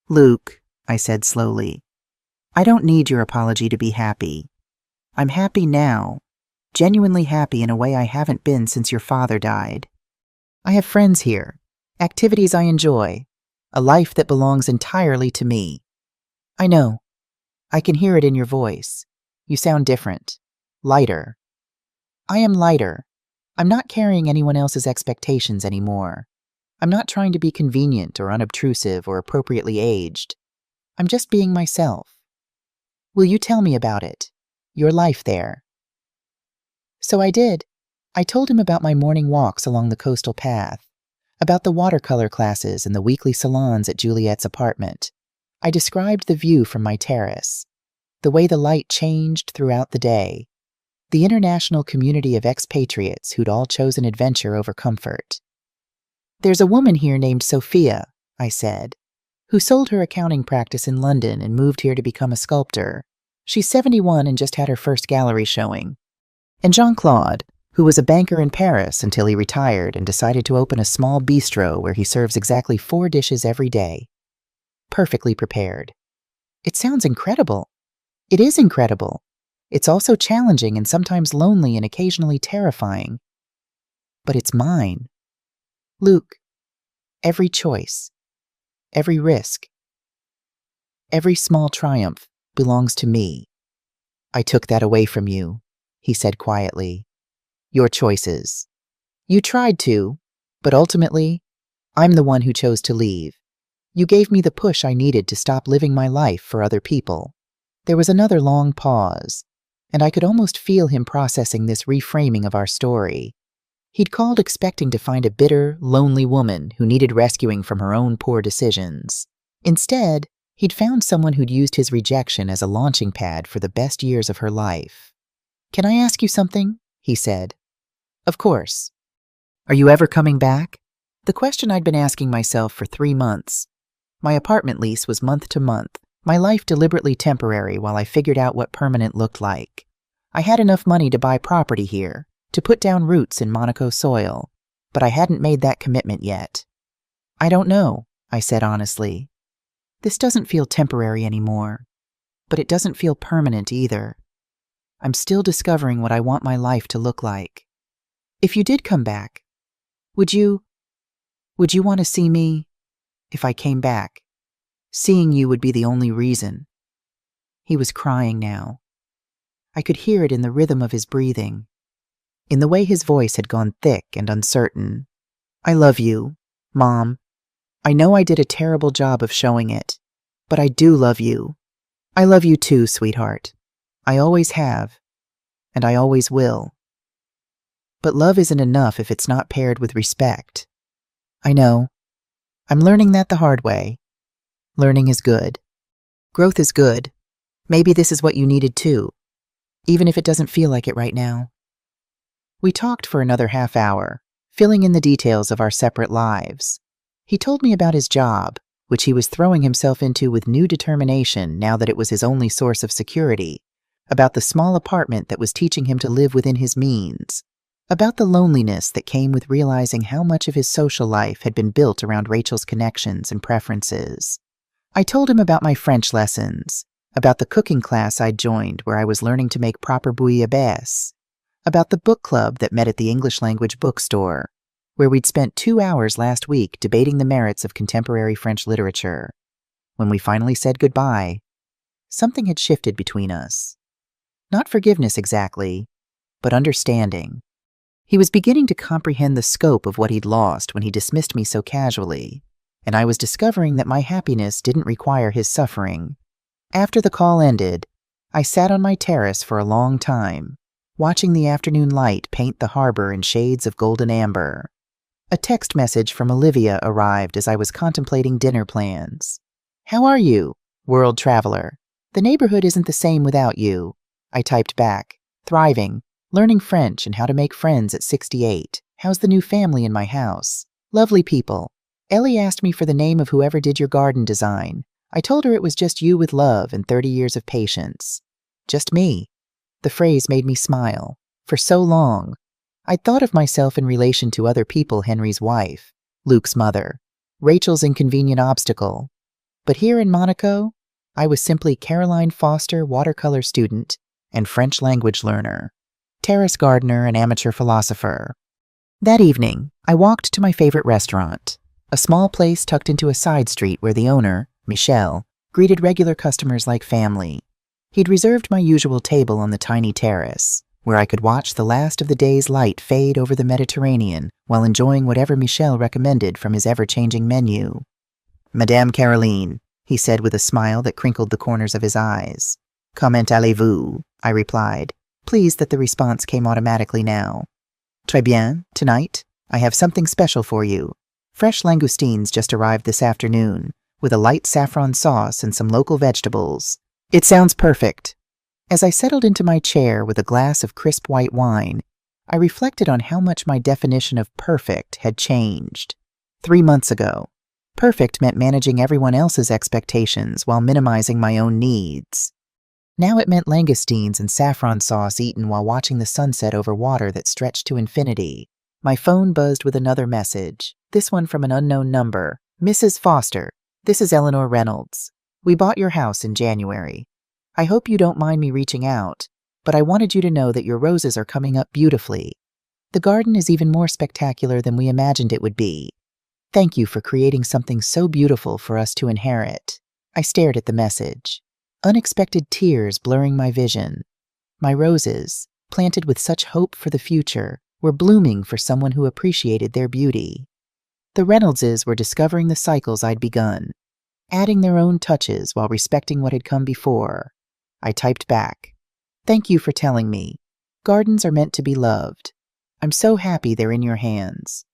Luke, I said slowly, I don't need your apology to be happy. I'm happy now, genuinely happy in a way I haven't been since your father died. I have friends here, activities I enjoy, a life that belongs entirely to me. I know. I can hear it in your voice. You sound different. Lighter. I am lighter. I'm not carrying anyone else's expectations anymore. I'm not trying to be convenient or unobtrusive or appropriately aged. I'm just being myself. Will you tell me about it? Your life there. So I did. I told him about my morning walks along the coastal path, about the watercolor classes and the weekly salons at Juliet's apartment. I described the view from my terrace, the way the light changed throughout the day, the international community of expatriates who'd all chosen adventure over comfort. There's a woman here named Sophia, I said, who sold her accounting practice in London and moved here to become a sculptor. She's 71 and just had her first gallery showing. And Jean-Claude, who was a banker in Paris until he retired and decided to open a small bistro where he serves exactly 4 dishes every day. Perfectly prepared. It sounds incredible. It is incredible. It's also challenging and sometimes lonely and occasionally terrifying. But it's mine. Luke, every choice, every risk, every small triumph belongs to me. I took that away from you, he said quietly. Your choices. You tried to, but ultimately, I'm the one who chose to leave. You gave me the push I needed to stop living my life for other people. There was another long pause, and I could almost feel him processing this reframing of our story. He'd called expecting to find a bitter, lonely woman who needed rescuing from her own poor decisions. Instead, he'd found someone who'd used his rejection as a launching pad for the best years of her life. Can I ask you something? He said. Of course. Are you ever coming back? The question I'd been asking myself for 3 months. My apartment lease was month to month, my life deliberately temporary while I figured out what permanent looked like. I had enough money to buy property here, to put down roots in Monaco soil, but I hadn't made that commitment yet. I don't know, I said honestly. This doesn't feel temporary anymore, but it doesn't feel permanent either. I'm still discovering what I want my life to look like. If you did come back, would you want to see me if I came back? Seeing you would be the only reason. He was crying now. I could hear it in the rhythm of his breathing, in the way his voice had gone thick and uncertain. I love you, Mom. I know I did a terrible job of showing it, but I do love you. I love you too, sweetheart. I always have, and I always will. But love isn't enough if it's not paired with respect. I know. I'm learning that the hard way. Learning is good. Growth is good. Maybe this is what you needed too, even if it doesn't feel like it right now. We talked for another half hour, filling in the details of our separate lives. He told me about his job, which he was throwing himself into with new determination now that it was his only source of security, about the small apartment that was teaching him to live within his means, about the loneliness that came with realizing how much of his social life had been built around Rachel's connections and preferences. I told him about my French lessons, about the cooking class I'd joined where I was learning to make proper bouillabaisse, about the book club that met at the English language bookstore, where we'd spent 2 hours last week debating the merits of contemporary French literature. When we finally said goodbye, something had shifted between us. Not forgiveness exactly, but understanding. He was beginning to comprehend the scope of what he'd lost when he dismissed me so casually, and I was discovering that my happiness didn't require his suffering. After the call ended, I sat on my terrace for a long time, watching the afternoon light paint the harbor in shades of golden amber. A text message from Olivia arrived as I was contemplating dinner plans. How are you, world traveler? The neighborhood isn't the same without you. I typed back, thriving, learning French and how to make friends at 68. How's the new family in my house? Lovely people. Ellie asked me for the name of whoever did your garden design. I told her it was just you with love and 30 years of patience. Just me. The phrase made me smile. For so long, I'd thought of myself in relation to other people: Henry's wife, Luke's mother, Rachel's inconvenient obstacle. But here in Monaco, I was simply Caroline Foster, watercolor student and French language learner, terrace gardener and amateur philosopher. That evening, I walked to my favorite restaurant, a small place tucked into a side street where the owner, Michel, greeted regular customers like family. He'd reserved my usual table on the tiny terrace, where I could watch the last of the day's light fade over the Mediterranean while enjoying whatever Michel recommended from his ever-changing menu. Madame Caroline, he said with a smile that crinkled the corners of his eyes. Comment allez-vous? I replied, pleased that the response came automatically now. Très bien, tonight, I have something special for you. Fresh langoustines just arrived this afternoon, with a light saffron sauce and some local vegetables. It sounds perfect. As I settled into my chair with a glass of crisp white wine, I reflected on how much my definition of perfect had changed. 3 months ago, perfect meant managing everyone else's expectations while minimizing my own needs. Now it meant langoustines and saffron sauce eaten while watching the sunset over water that stretched to infinity. My phone buzzed with another message, this one from an unknown number. Mrs. Foster, this is Eleanor Reynolds. We bought your house in January. I hope you don't mind me reaching out, but I wanted you to know that your roses are coming up beautifully. The garden is even more spectacular than we imagined it would be. Thank you for creating something so beautiful for us to inherit." I stared at the message, unexpected tears blurring my vision. My roses, planted with such hope for the future, were blooming for someone who appreciated their beauty. The Reynoldses were discovering the cycles I'd begun, adding their own touches while respecting what had come before. I typed back, "Thank you for telling me. Gardens are meant to be loved. I'm so happy they're in your hands."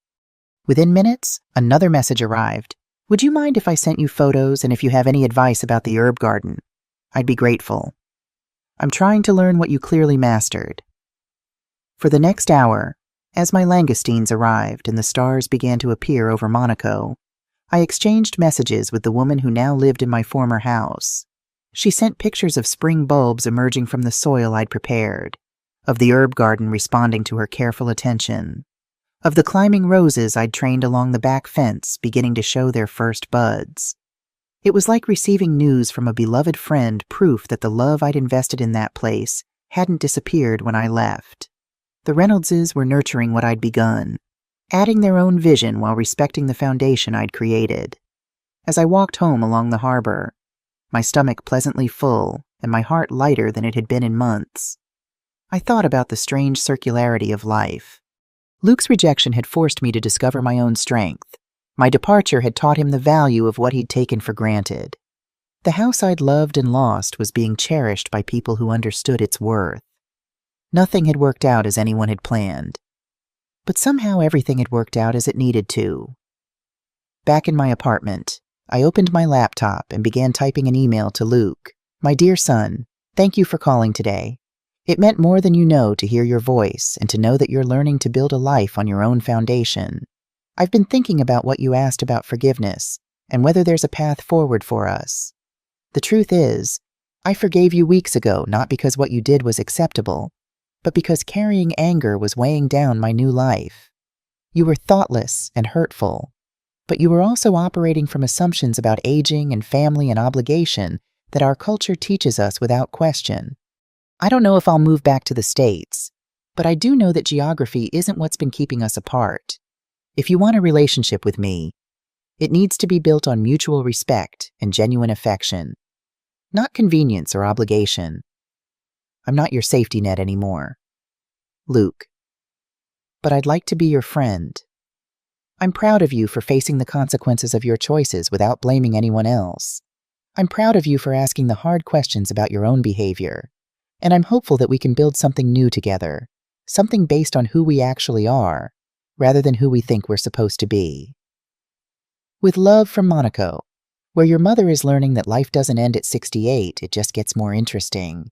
Within minutes, another message arrived. "Would you mind if I sent you photos and if you have any advice about the herb garden? I'd be grateful. I'm trying to learn what you clearly mastered." For the next hour, as my langoustines arrived and the stars began to appear over Monaco, I exchanged messages with the woman who now lived in my former house. She sent pictures of spring bulbs emerging from the soil I'd prepared, of the herb garden responding to her careful attention, of the climbing roses I'd trained along the back fence beginning to show their first buds. It was like receiving news from a beloved friend, proof that the love I'd invested in that place hadn't disappeared when I left. The Reynoldses were nurturing what I'd begun, adding their own vision while respecting the foundation I'd created. As I walked home along the harbor, my stomach pleasantly full and my heart lighter than it had been in months, I thought about the strange circularity of life. Luke's rejection had forced me to discover my own strength. My departure had taught him the value of what he'd taken for granted. The house I'd loved and lost was being cherished by people who understood its worth. Nothing had worked out as anyone had planned, but somehow everything had worked out as it needed to. Back in my apartment, I opened my laptop and began typing an email to Luke. "My dear son, thank you for calling today. It meant more than you know to hear your voice and to know that you're learning to build a life on your own foundation. I've been thinking about what you asked about forgiveness and whether there's a path forward for us. The truth is, I forgave you weeks ago not because what you did was acceptable, but because carrying anger was weighing down my new life. You were thoughtless and hurtful, but you were also operating from assumptions about aging and family and obligation that our culture teaches us without question. I don't know if I'll move back to the States, but I do know that geography isn't what's been keeping us apart. If you want a relationship with me, it needs to be built on mutual respect and genuine affection, not convenience or obligation. I'm not your safety net anymore. Luke. But I'd like to be your friend. I'm proud of you for facing the consequences of your choices without blaming anyone else. I'm proud of you for asking the hard questions about your own behavior. And I'm hopeful that we can build something new together, something based on who we actually are, rather than who we think we're supposed to be. With love from Monaco, where your mother is learning that life doesn't end at 68, it just gets more interesting.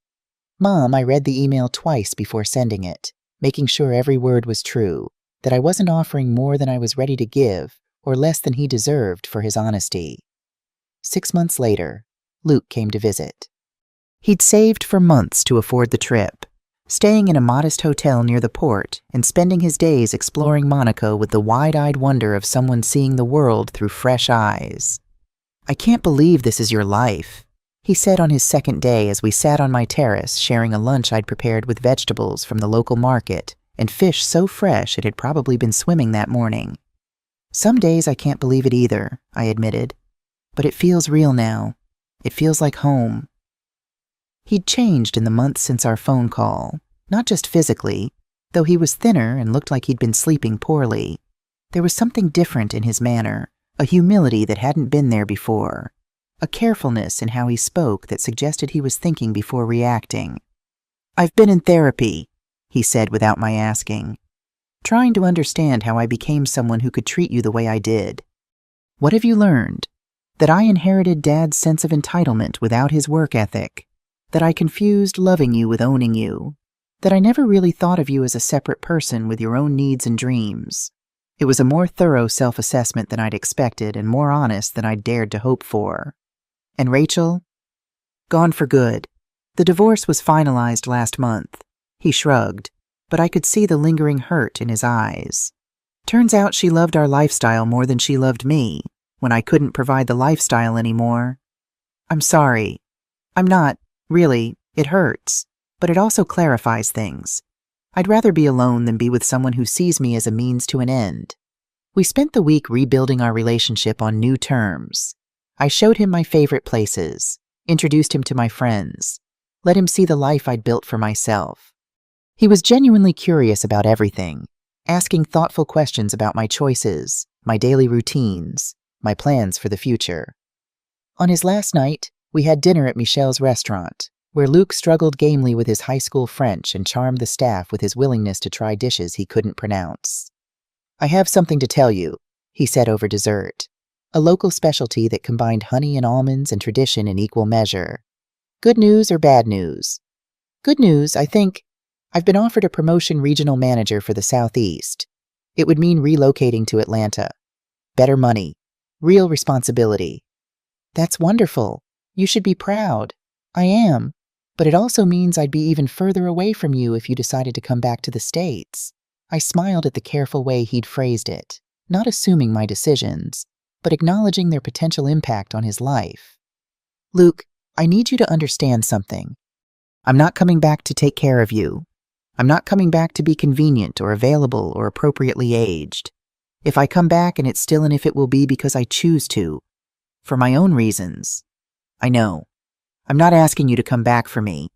Mom, I read the email twice before sending it, making sure every word was true, that I wasn't offering more than I was ready to give or less than he deserved for his honesty. 6 months later, Luke came to visit. He'd saved for months to afford the trip, staying in a modest hotel near the port and spending his days exploring Monaco with the wide-eyed wonder of someone seeing the world through fresh eyes. "I can't believe this is your life," he said on his second day as we sat on my terrace sharing a lunch I'd prepared with vegetables from the local market and fish so fresh it had probably been swimming that morning. "Some days I can't believe it either," I admitted, "but it feels real now. It feels like home." He'd changed in the months since our phone call, not just physically, though he was thinner and looked like he'd been sleeping poorly. There was something different in his manner, a humility that hadn't been there before, a carefulness in how he spoke that suggested he was thinking before reacting. "I've been in therapy," he said without my asking, "trying to understand how I became someone who could treat you the way I did." "What have you learned?" "That I inherited Dad's sense of entitlement without his work ethic. That I confused loving you with owning you. That I never really thought of you as a separate person with your own needs and dreams. It was a more thorough self-assessment than I'd expected and more honest than I'd dared to hope for. And Rachel? Gone for good. The divorce was finalized last month." He shrugged, but I could see the lingering hurt in his eyes. "Turns out she loved our lifestyle more than she loved me, when I couldn't provide the lifestyle anymore. I'm sorry. I'm not Really, it hurts, but it also clarifies things. I'd rather be alone than be with someone who sees me as a means to an end. We spent the week rebuilding our relationship on new terms. I showed him my favorite places, introduced him to my friends, let him see the life I'd built for myself. He was genuinely curious about everything, asking thoughtful questions about my choices, my daily routines, my plans for the future. On his last night, we had dinner at Michelle's restaurant, where Luke struggled gamely with his high school French and charmed the staff with his willingness to try dishes he couldn't pronounce. "I have something to tell you," he said over dessert, a local specialty that combined honey and almonds and tradition in equal measure. "Good news or bad news?" "Good news, I think. I've been offered a promotion regional manager for the Southeast. It would mean relocating to Atlanta. Better money. Real responsibility." "That's wonderful. You should be proud." "I am. But it also means I'd be even further away from you if you decided to come back to the States." I smiled at the careful way he'd phrased it, not assuming my decisions, but acknowledging their potential impact on his life. "Luke, I need you to understand something. I'm not coming back to take care of you. I'm not coming back to be convenient or available or appropriately aged. If I come back and it's still an if, it will be because I choose to, for my own reasons. I know. I'm not asking you to come back for me.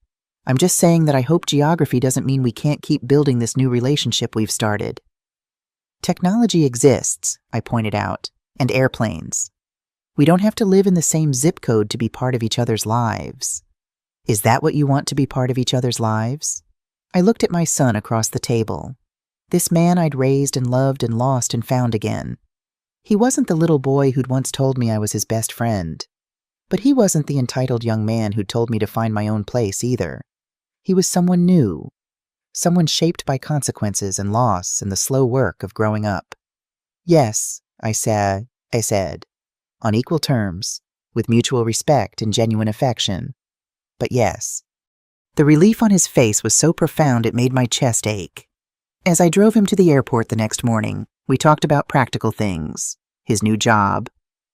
I'm just saying that I hope geography doesn't mean we can't keep building this new relationship we've started." "Technology exists," I pointed out, "and airplanes. We don't have to live in the same zip code to be part of each other's lives." "Is that what you want, to be part of each other's lives?" I looked at my son across the table. This man I'd raised and loved and lost and found again. He wasn't the little boy who'd once told me I was his best friend. But he wasn't the entitled young man who'd told me to find my own place either. He was someone new, someone shaped by consequences and loss and the slow work of growing up. "Yes," I said, on equal terms, with mutual respect and genuine affection. But yes. The relief on his face was so profound it made my chest ache. As I drove him to the airport the next morning, we talked about practical things, his new job,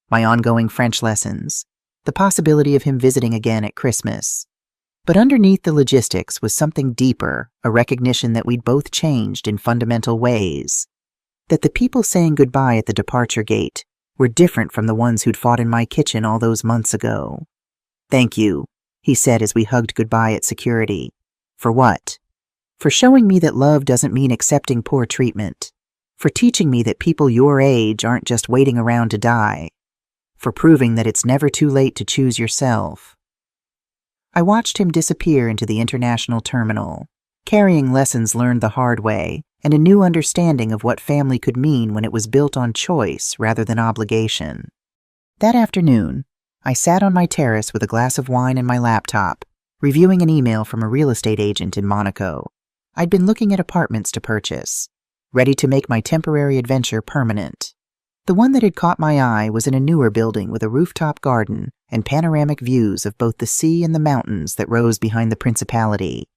my ongoing French lessons, the possibility of him visiting again at Christmas. But underneath the logistics was something deeper, a recognition that we'd both changed in fundamental ways. That the people saying goodbye at the departure gate were different from the ones who'd fought in my kitchen all those months ago. "Thank you," he said as we hugged goodbye at security. "For what?" "For showing me that love doesn't mean accepting poor treatment. For teaching me that people your age aren't just waiting around to die. For proving that it's never too late to choose yourself." I watched him disappear into the international terminal, carrying lessons learned the hard way and a new understanding of what family could mean when it was built on choice rather than obligation. That afternoon, I sat on my terrace with a glass of wine and my laptop, reviewing an email from a real estate agent in Monaco. I'd been looking at apartments to purchase, ready to make my temporary adventure permanent. The one that had caught my eye was in a newer building with a rooftop garden and panoramic views of both the sea and the mountains that rose behind the principality.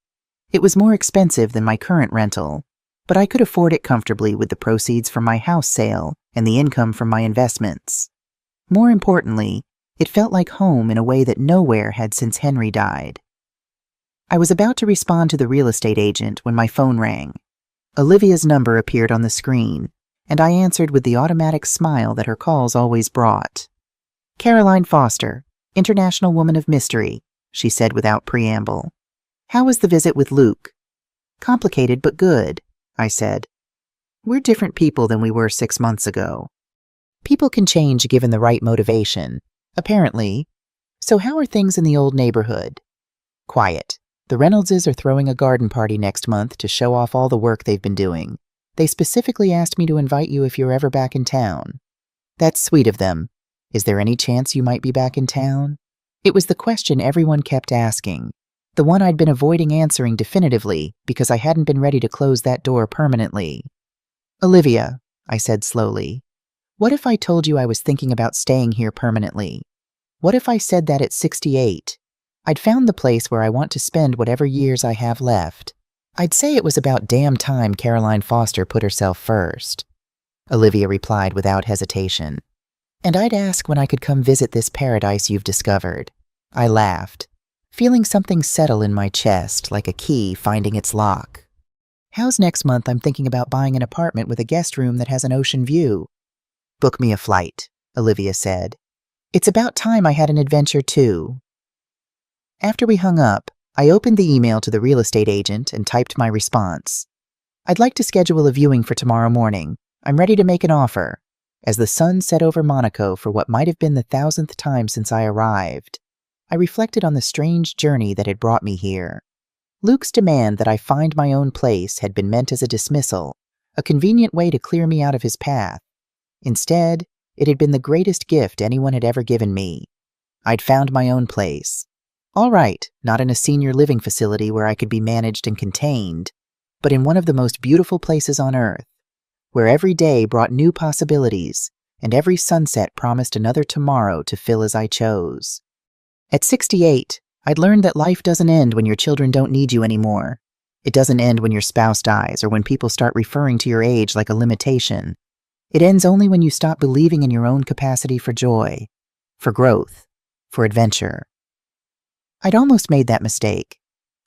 It was more expensive than my current rental, but I could afford it comfortably with the proceeds from my house sale and the income from my investments. More importantly, it felt like home in a way that nowhere had since Henry died. I was about to respond to the real estate agent when my phone rang. Olivia's number appeared on the screen, and I answered with the automatic smile that her calls always brought. "Caroline Foster, International Woman of Mystery," she said without preamble. "How was the visit with Luke?" "Complicated but good," I said. "We're different people than we were 6 months ago." People can change given the right motivation, apparently. "So how are things in the old neighborhood?" "Quiet. The Reynoldses are throwing a garden party next month to show off all the work they've been doing. They specifically asked me to invite you if you're ever back in town." "That's sweet of them. Is there any chance you might be back in town?" It was the question everyone kept asking, the one I'd been avoiding answering definitively because I hadn't been ready to close that door permanently. "Olivia," I said slowly, "what if I told you I was thinking about staying here permanently? What if I said that at 68? I'd found the place where I want to spend whatever years I have left. I'd say it was about damn time Caroline Foster put herself first." Olivia replied without hesitation. "And I'd ask when I could come visit this paradise you've discovered." I laughed. feeling something settle in my chest like a key finding its lock. How's next month I'm thinking about buying an apartment with a guest room that has an ocean view? Book me a flight, Olivia said. It's about time I had an adventure too. After we hung up, I opened the email to the real estate agent and typed my response. I'd like to schedule a viewing for tomorrow morning. I'm ready to make an offer. As the sun set over Monaco for what might have been the 1,000th time since I arrived, I reflected on the strange journey that had brought me here. Luke's demand that I find my own place had been meant as a dismissal, a convenient way to clear me out of his path. Instead, it had been the greatest gift anyone had ever given me. I'd found my own place. All right, not in a senior living facility where I could be managed and contained, but in one of the most beautiful places on earth, where every day brought new possibilities and every sunset promised another tomorrow to fill as I chose. At 68, I'd learned that life doesn't end when your children don't need you anymore. It doesn't end when your spouse dies or when people start referring to your age like a limitation. It ends only when you stop believing in your own capacity for joy, for growth, for adventure. I'd almost made that mistake.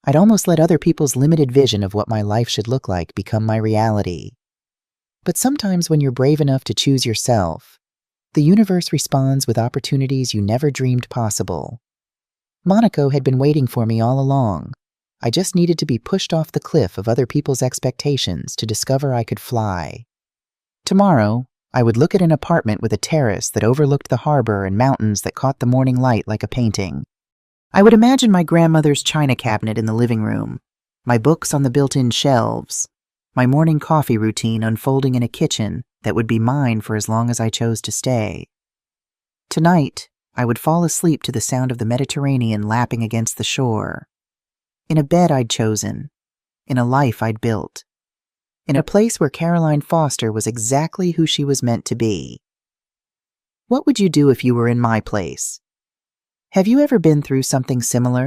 I'd almost let other people's limited vision of what my life should look like become my reality. But sometimes when you're brave enough to choose yourself, the universe responds with opportunities you never dreamed possible. Monaco had been waiting for me all along. I just needed to be pushed off the cliff of other people's expectations to discover I could fly. Tomorrow, I would look at an apartment with a terrace that overlooked the harbor and mountains that caught the morning light like a painting. I would imagine my grandmother's china cabinet in the living room, my books on the built-in shelves, my morning coffee routine unfolding in a kitchen that would be mine for as long as I chose to stay. Tonight, I would fall asleep to the sound of the Mediterranean lapping against the shore. In a bed I'd chosen, in a life I'd built, in a place where Caroline Foster was exactly who she was meant to be. What would you do if you were in my place? Have you ever been through something similar?